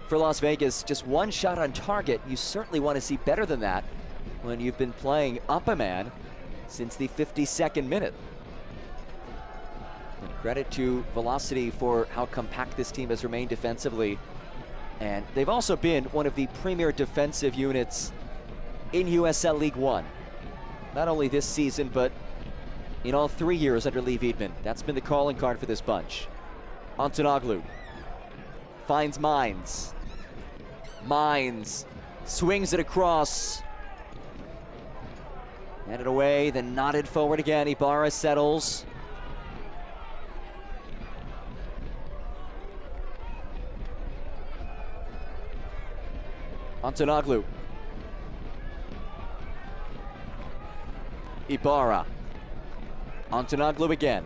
for Las Vegas, just 1 shot on target. You certainly want to see better than that when you've been playing up a man since the 52nd minute. And credit to Velocity for how compact this team has remained defensively. And they've also been one of the premier defensive units in USL League One. Not only this season, but in all 3 years under Lee Wiedman. That's been the calling card for this bunch. Antonoglu finds Mines. Mines swings it across. Headed away, then nodded forward again. Ibarra settles. Antonoglu. Ibarra. Antonoglu again.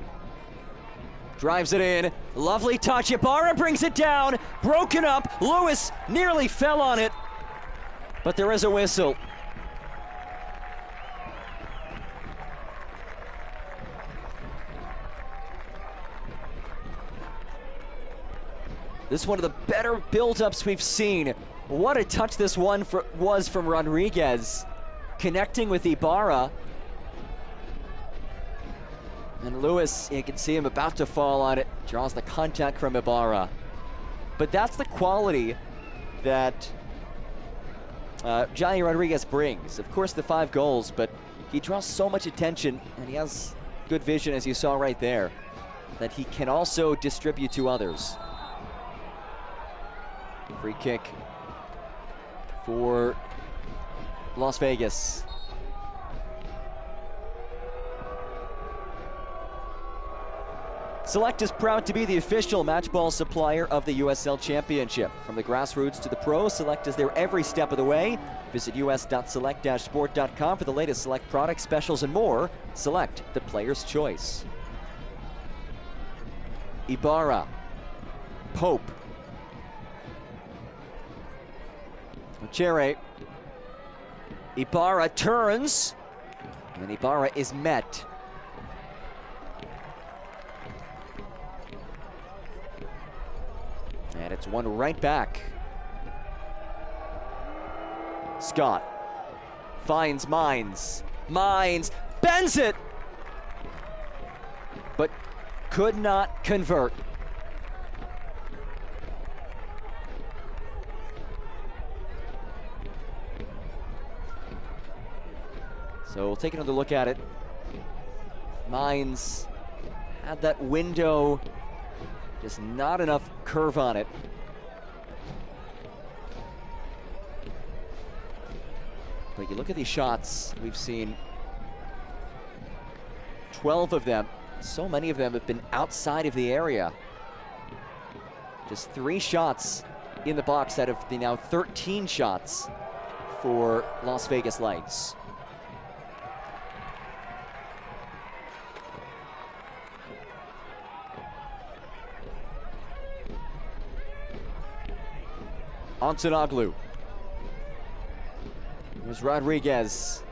Drives it in. Lovely touch. Ibarra brings it down. Broken up. Lewis nearly fell on it. But there is a whistle. This is one of the better build-ups we've seen. What a touch this one was from Rodriguez. Connecting with Ibarra. And Lewis, you can see him about to fall on it. Draws the contact from Ibarra. But that's the quality that Johnny Rodriguez brings. Of course, the 5 goals, but he draws so much attention, and he has good vision, as you saw right there, that he can also distribute to others. Free kick for Las Vegas. Select is proud to be the official match ball supplier of the USL Championship. From the grassroots to the pros, Select is there every step of the way. Visit us.select-sport.com for the latest Select products, specials, and more. Select, the player's choice. Ibarra. Pope. Chere. Ibarra turns, and Ibarra is met. And it's one right back. Scott finds Mines. Mines bends it, but could not convert. So we'll take another look at it. Mines had that window, just not enough curve on it. But you look at these shots, we've seen 12 of them. So many of them have been outside of the area. Just 3 shots in the box out of the now 13 shots for Las Vegas Lights. Antonoglu. Here's Rodriguez.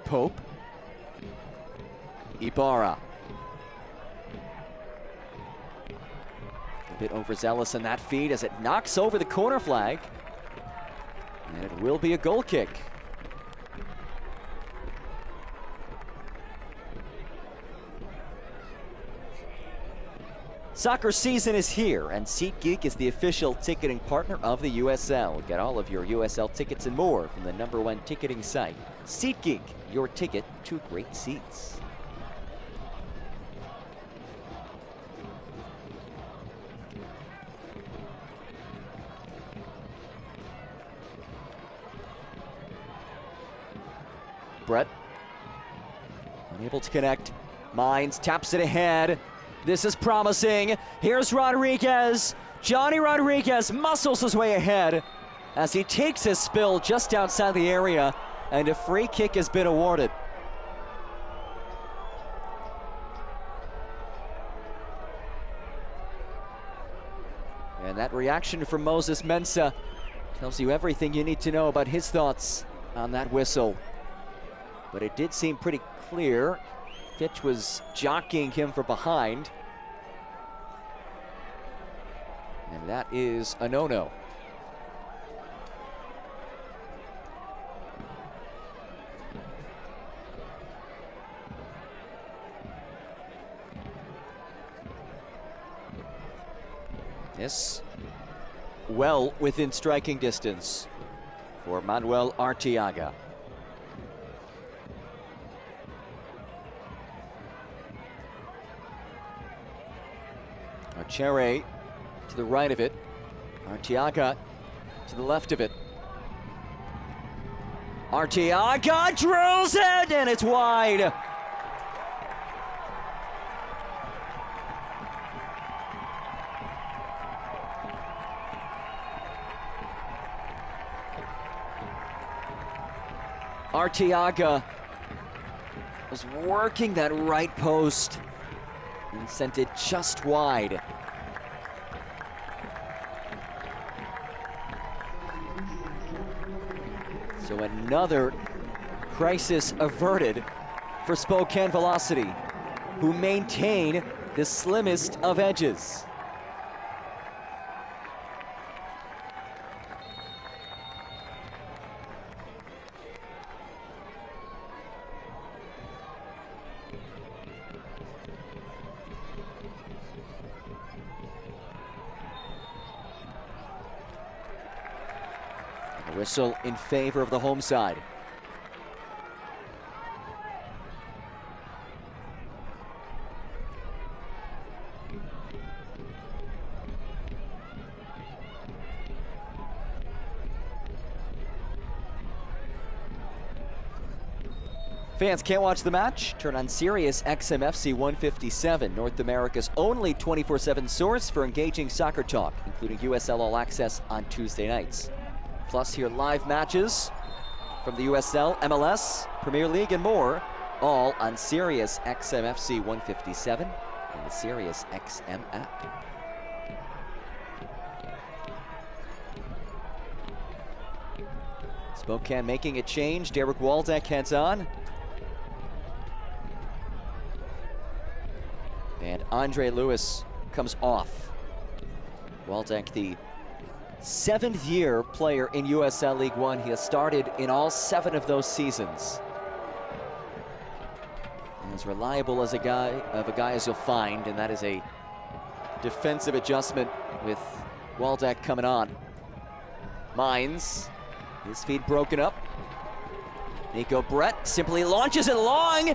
Pope. Ibarra. A bit overzealous in that feed as it knocks over the corner flag. And it will be a goal kick. Soccer season is here, and SeatGeek is the official ticketing partner of the USL. Get all of your USL tickets and more from the #1 ticketing site. SeatGeek, your ticket to great seats. Brett, unable to connect. Mines taps it ahead. This is promising. Here's Rodriguez. Johnny Rodriguez muscles his way ahead as he takes his spill just outside the area, and a free kick has been awarded. And that reaction from Moses Mensah tells you everything you need to know about his thoughts on that whistle. But it did seem pretty clear. Fitch was jockeying him from behind. And that is a no-no. This well within striking distance for Manuel Arteaga. Archere to the right of it. Arteaga to the left of it. Arteaga drills it, and it's wide. Arteaga was working that right post and sent it just wide. So another crisis averted for Spokane Velocity, who maintain the slimmest of edges. Whistle in favor of the home side. Fans can't watch the match? Turn on Sirius XMFC 157, North America's only 24/7 source for engaging soccer talk, including USL All Access on Tuesday nights. Plus, hear live matches from the USL, MLS, Premier League, and more, all on Sirius XMFC 157 and the Sirius XM app. Spokane making a change. Derek Waldeck heads on. And Andre Lewis comes off. Waldeck, the 7th year player in USL League One. He has started in all 7 of those seasons. And as reliable as a guy as you'll find, and that is a defensive adjustment with Waldeck coming on. Mines, his feet broken up. Nico Brett simply launches it long.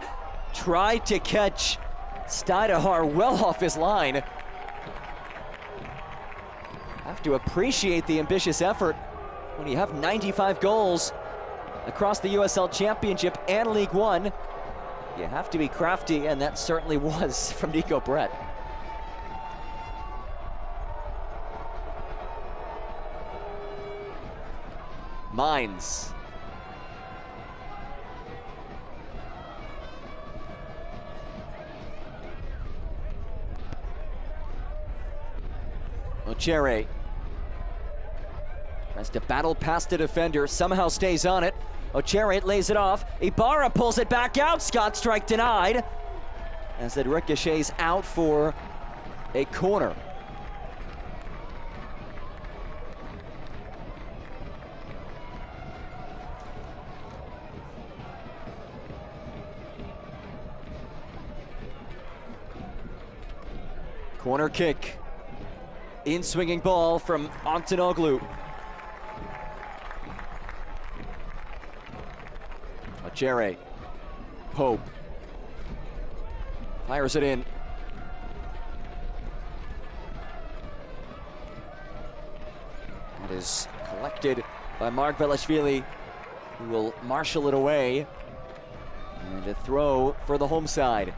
Tried to catch Steidehar well off his line. Have to appreciate the ambitious effort when you have 95 goals across the USL Championship and League One. You have to be crafty, and that certainly was from Nico Brett. Mines. Ochere tries to battle past the defender, somehow stays on it. Ochere lays it off. Ibarra pulls it back out. Scott strike denied. As it ricochets out for a corner. Corner kick. In swinging ball from Antonoglu. Ochere. Pope. Fires it in. That is collected by Mark Velashvili, who will marshal it away. And a throw for the home side.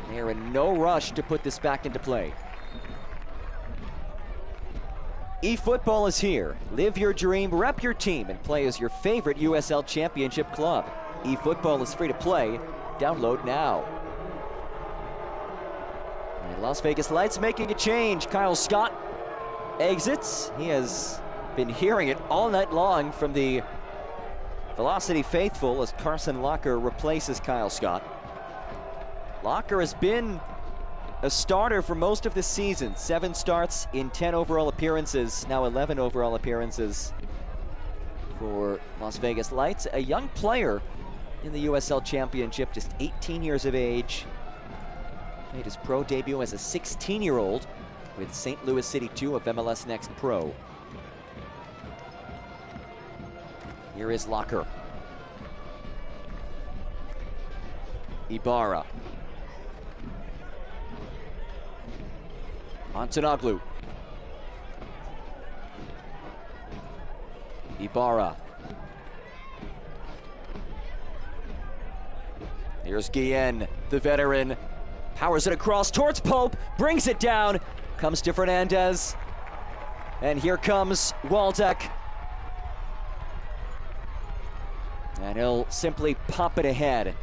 They are in no rush to put this back into play. eFootball is here. Live your dream, rep your team, and play as your favorite USL Championship club. eFootball is free to play. Download now. And Las Vegas Lights making a change. Kyle Scott exits. He has been hearing it all night long from the Velocity faithful as Carson Locker replaces Kyle Scott. Locker has been a starter for most of the season. 7 starts in 10 overall appearances, now 11 overall appearances for Las Vegas Lights. A young player in the USL Championship, just 18 years of age. Made his pro debut as a 16-year-old with St. Louis City 2 of MLS Next Pro. Here is Locker. Ibarra. Antonoglu. Ibarra. Here's Guillen, the veteran. Powers it across towards Pope, brings it down, comes to Fernandez. And here comes Waldeck. And he'll simply pop it ahead.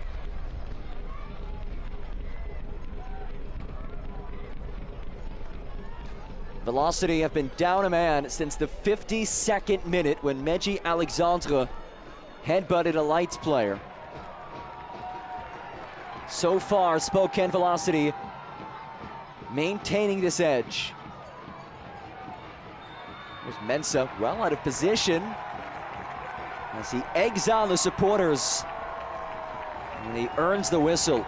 Velocity have been down a man since the 52nd minute when Meji Alexandre headbutted a Lights player. So far, Spokane Velocity maintaining this edge. There's Mensah, well out of position as he eggs on the supporters. And he earns the whistle.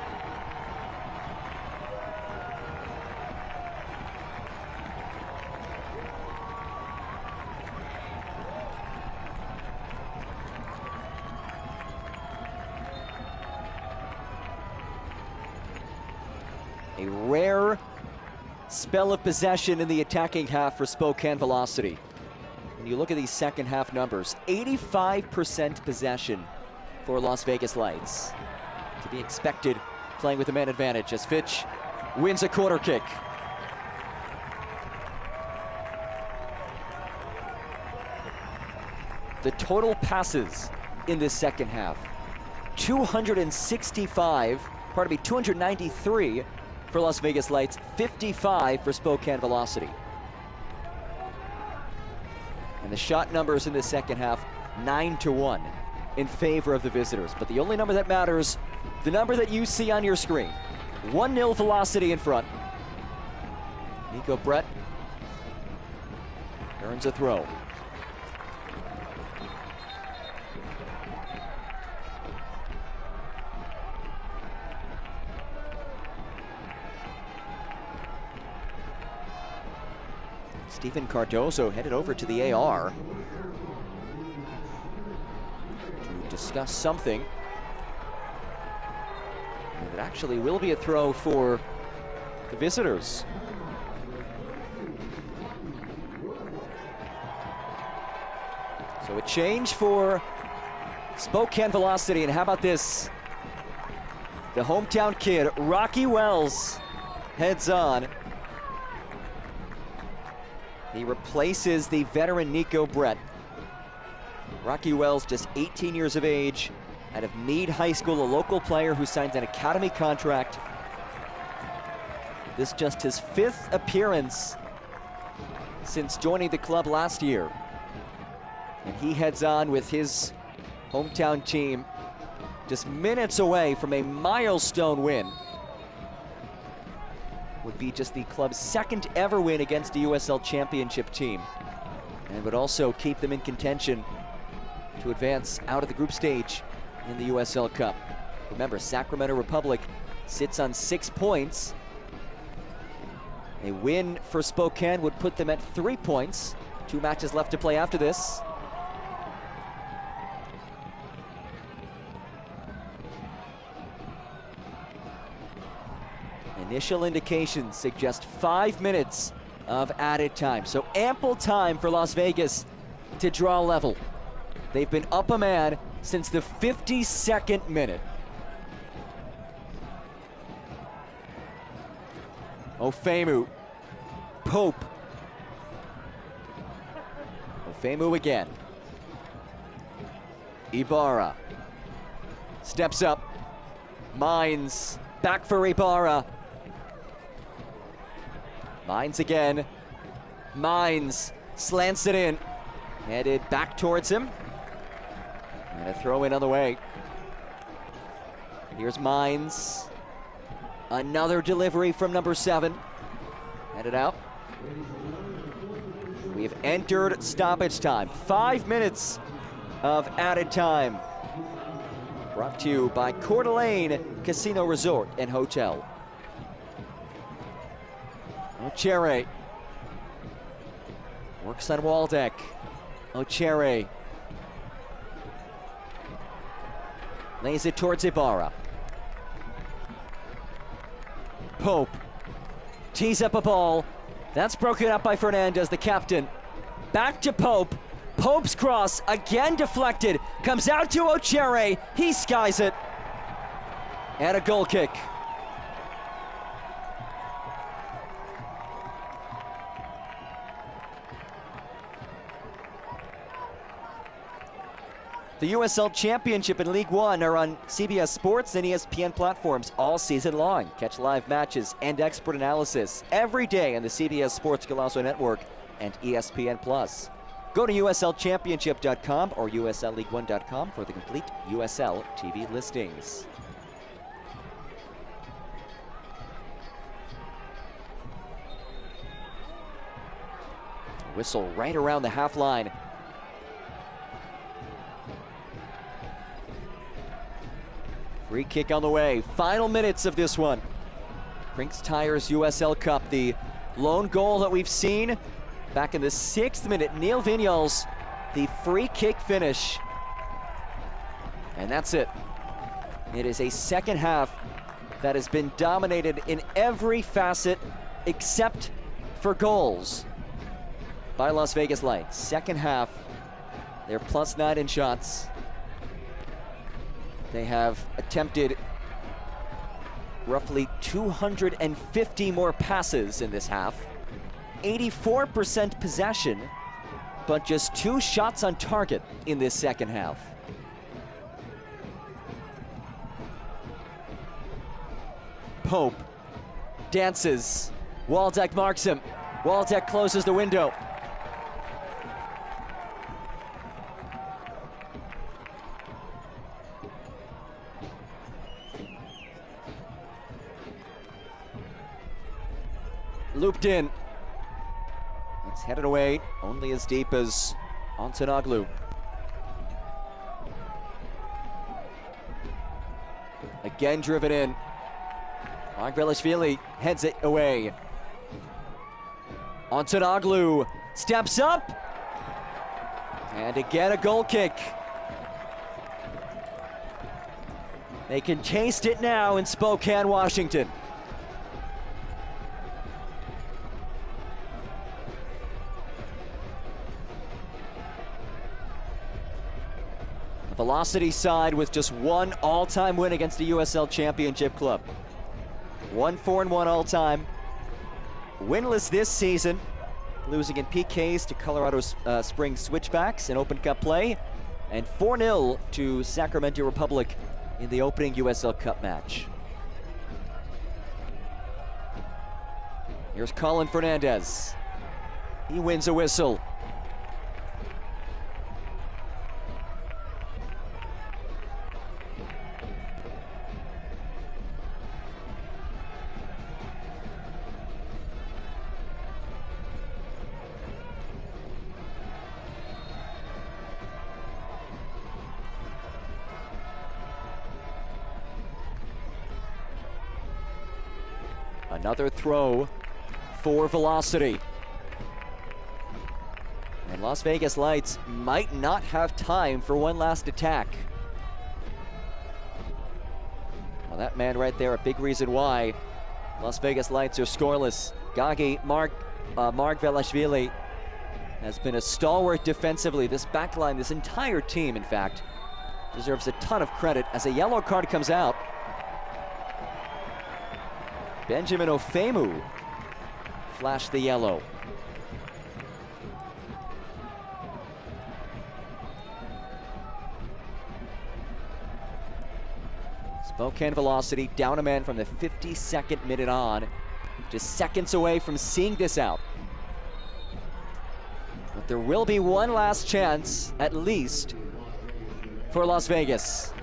A rare spell of possession in the attacking half for Spokane Velocity. When you look at these second half numbers, 85% possession for Las Vegas Lights. to be expected playing with a man advantage as Fitch wins a corner kick. The total passes in this second half, 293 for Las Vegas Lights, 55 for Spokane Velocity. And the shot numbers in the second half, 9-1 in favor of the visitors. But the only number that matters, the number that you see on your screen. 1-0 Velocity in front. Nico Brett earns a throw. Stephen Cardozo headed over to the AR to discuss something. And it actually will be a throw for the visitors. So a change for Spokane Velocity, and how about this? The hometown kid, Rocky Wells, heads on. He replaces the veteran Nico Brett. Rocky Wells, just 18 years of age, out of Meade High School, a local player who signed an academy contract. This just his 5th appearance since joining the club last year. And he heads on with his hometown team, just minutes away from a milestone win. Would be just the club's 2nd ever win against a USL Championship team, and would also keep them in contention to advance out of the group stage in the USL Cup. Remember, Sacramento Republic sits on 6 points. A win for Spokane would put them at 3 points. 2 matches left to play after this. Initial indications suggest 5 minutes of added time. So ample time for Las Vegas to draw level. They've been up a man since the 52nd minute. Ofemu, Pope. Ofemu again. Ibarra steps up. Mines, back for Ibarra. Mines again. Mines slants it in. Headed back towards him. And a throw in on the way. Here's Mines. Another delivery from number 7. Headed out. We have entered stoppage time. 5 minutes of added time. Brought to you by Coeur d'Alene Casino Resort and Hotel. Ochere works on Waldeck. Ochere lays it towards Ibarra. Pope tees up a ball. That's broken up by Fernandez, the captain. Back to Pope. Pope's cross again deflected. Comes out to Ochere. He skies it. And a goal kick. The USL Championship and League One are on CBS Sports and ESPN platforms all season long. Catch live matches and expert analysis every day on the CBS Sports Golazo Network and ESPN Plus. Go to USLChampionship.com or USLLeague1.com for the complete USL TV listings. Whistle right around the half line. Free kick on the way. Final minutes of this one. Prinx Tires USL Cup. The lone goal that we've seen back in the 6th minute. Neil Vignals, the free kick finish. And that's it. It is a second half that has been dominated in every facet except for goals by Las Vegas Lights. Second half, they're +9 in shots. They have attempted roughly 250 more passes in this half, 84% possession, but just 2 shots on target in this second half. Pope dances. Waldeck marks him. Waldeck closes the window. Looped in. It's headed away, only as deep as Antonoglu. Again driven in. Margvelashvili heads it away. Antonoglu steps up. And again a goal kick. They can taste it now in Spokane, Washington. Velocity side with just one all-time win against the USL Championship club. 1-4-1 all-time. Winless this season, losing in PKs to Colorado Springs Switchbacks in Open Cup play, and 4-0 to Sacramento Republic in the opening USL Cup match. Here's Colin Fernandez. He wins a whistle. Another throw for Velocity. And Las Vegas Lights might not have time for one last attack. Well, that man right there, a big reason why Las Vegas Lights are scoreless. Gagi Margvelashvili has been a stalwart defensively. This backline, this entire team, in fact, deserves a ton of credit as a yellow card comes out. Benjamin Ofemu flashed the yellow. Spokane Velocity down a man from the 52nd minute on. Just seconds away from seeing this out. But there will be one last chance, at least, for Las Vegas.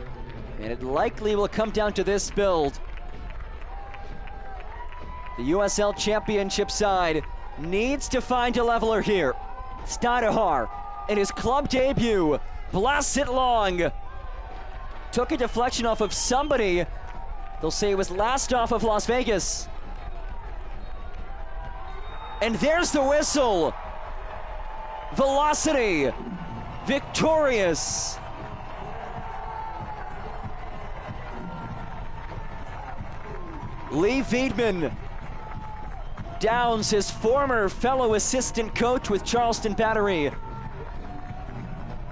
And it likely will come down to this build. The USL Championship side needs to find a leveler here. Stadehar, in his club debut, blasts it long. Took a deflection off of somebody. They'll say it was last off of Las Vegas. And there's the whistle. Velocity, victorious. Lee Wiedman downs his former fellow assistant coach with Charleston Battery.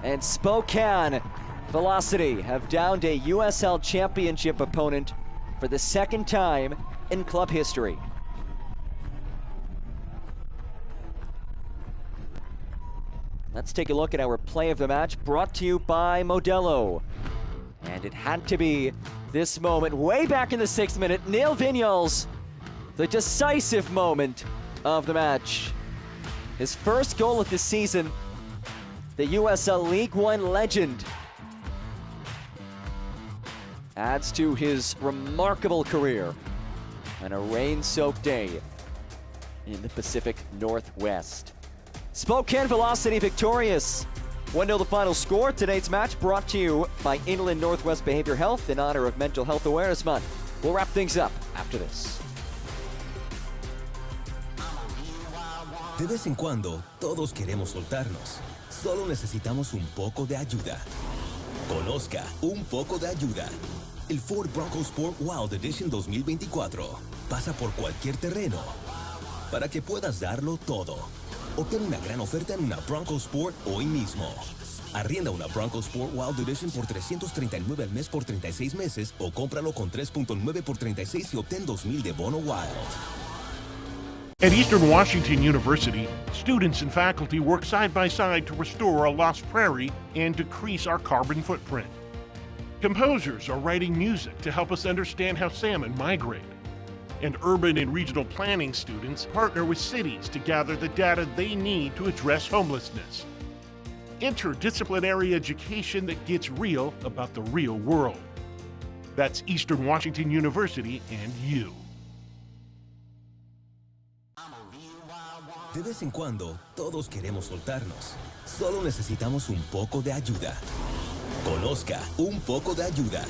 And Spokane Velocity have downed a USL Championship opponent for the second time in club history. Let's take a look at our play of the match, brought to you by Modelo. And it had to be this moment, way back in the 6th minute, Neil Vinyals, the decisive moment of the match. His first goal of the season, the USL League One legend adds to his remarkable career on a rain-soaked day in the Pacific Northwest. Spokane Velocity victorious. 1-0 the final score. Today's match brought to you by Inland Northwest Behavior Health in honor of Mental Health Awareness Month. We'll wrap things up after this. De vez en cuando, todos queremos soltarnos. Solo necesitamos un poco de ayuda. Conozca Un Poco de Ayuda. El Ford Bronco Sport Wild Edition 2024 pasa por cualquier terreno para que puedas darlo todo. Obtén una gran oferta en una Bronco Sport hoy mismo. Arrienda una Bronco Sport Wild Edition por $339 al mes por 36 meses o cómpralo con 3.9 por 36 y obtén $2,000 de bono Wild. At Eastern Washington University, students and faculty work side by side to restore a lost prairie and decrease our carbon footprint. Composers are writing music to help us understand how salmon migrate. And urban and regional planning students partner with cities to gather the data they need to address homelessness. Interdisciplinary education that gets real about the real world. That's Eastern Washington University and you. De vez en cuando, todos queremos soltarnos. Solo necesitamos un poco de ayuda. Conozca Un Poco de Ayuda.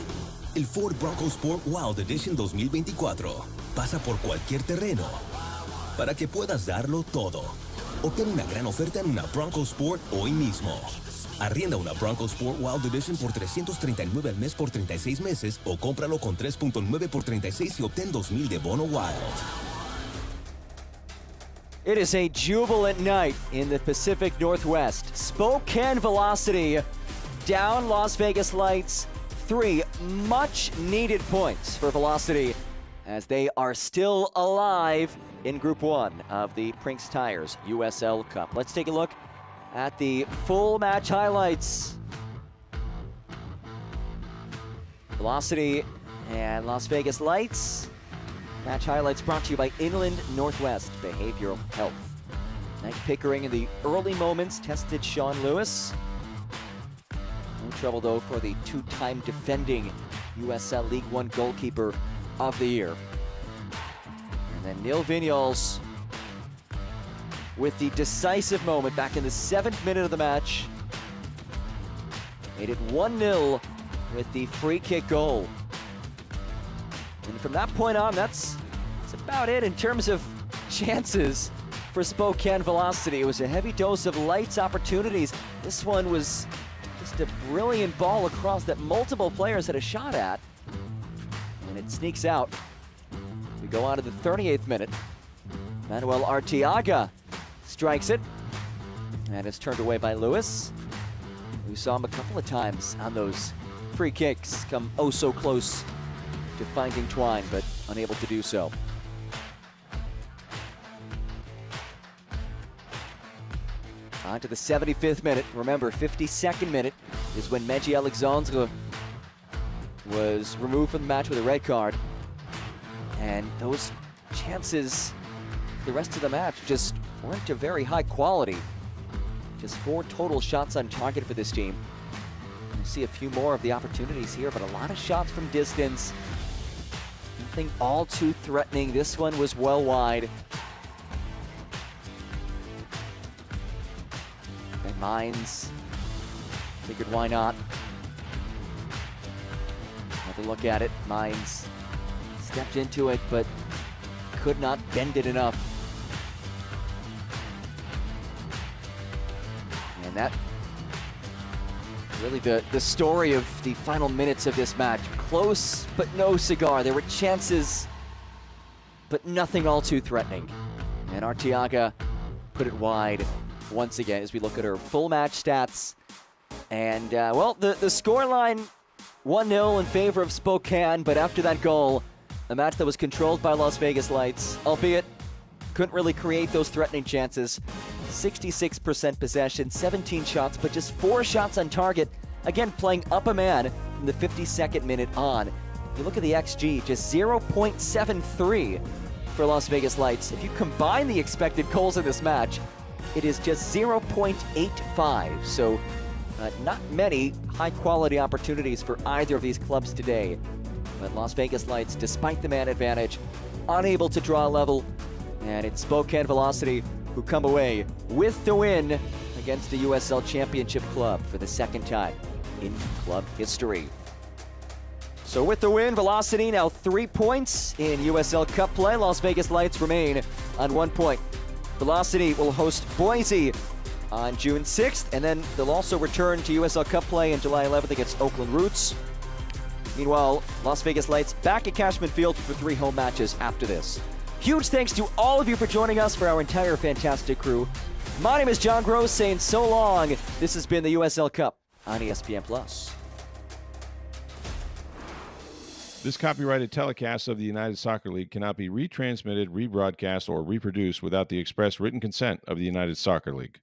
El Ford Bronco Sport Wild Edition 2024. Pasa por cualquier terreno para que puedas darlo todo. Obtén una gran oferta en una Bronco Sport hoy mismo. Arrienda una Bronco Sport Wild Edition por $339 al mes por 36 meses o cómpralo con 3.9 por 36 y obtén $2,000 de bono Wild. It is a jubilant night in the Pacific Northwest. Spokane Velocity down Las Vegas Lights. 3 much-needed points for Velocity as they are still alive in Group 1 of the Prinx Tires USL Cup. Let's take a look at the full match highlights. Velocity and Las Vegas Lights. Match highlights brought to you by Inland Northwest Behavioral Health. Mike Pickering in the early moments tested Sean Lewis. No trouble though for the 2-time defending USL League One goalkeeper of the year. And then Neil Vignoles with the decisive moment back in the 7th minute of the match. Made it 1-0 with the free kick goal. And from that point on, that's about it in terms of chances for Spokane Velocity. It was a heavy dose of Lights opportunities. This one was just a brilliant ball across that multiple players had a shot at. And it sneaks out. We go on to the 38th minute. Manuel Arteaga strikes it. And it's turned away by Lewis. We saw him a couple of times on those free kicks come oh so close to finding twine, but unable to do so. On to the 75th minute. Remember, 52nd minute is when Meji Alexandre was removed from the match with a red card. And those chances the rest of the match just weren't of very high quality. Just 4 total shots on target for this team. You see a few more of the opportunities here, but a lot of shots from distance. Nothing all too threatening. This one was well wide. And Mines figured why not. Another look at it. Mines stepped into it, but could not bend it enough. And that really the story of the final minutes of this match. Close, but no cigar. There were chances, but nothing all too threatening. And Arteaga put it wide once again as we look at her full match stats. And, well, the scoreline 1-0 in favor of Spokane, but after that goal, a match that was controlled by Las Vegas Lights, albeit couldn't really create those threatening chances. 66% possession, 17 shots, but just 4 shots on target. Again, playing up a man from the 52nd minute on. You look at the XG, just 0.73 for Las Vegas Lights. If you combine the expected goals in this match, it is just 0.85. So not many high-quality opportunities for either of these clubs today. But Las Vegas Lights, despite the man advantage, unable to draw a level. And it's Spokane Velocity who come away with the win against the USL Championship club for the 2nd time in club history. So with the win, Velocity now 3 points in USL Cup play. Las Vegas Lights remain on 1 point. Velocity will host Boise on June 6th, and then they'll also return to USL Cup play on July 11th against Oakland Roots. Meanwhile, Las Vegas Lights back at Cashman Field for 3 home matches after this. Huge thanks to all of you for joining us, for our entire fantastic crew. My name is John Gross, saying so long. This has been the USL Cup on ESPN+. This copyrighted telecast of the United Soccer League cannot be retransmitted, rebroadcast, or reproduced without the express written consent of the United Soccer League.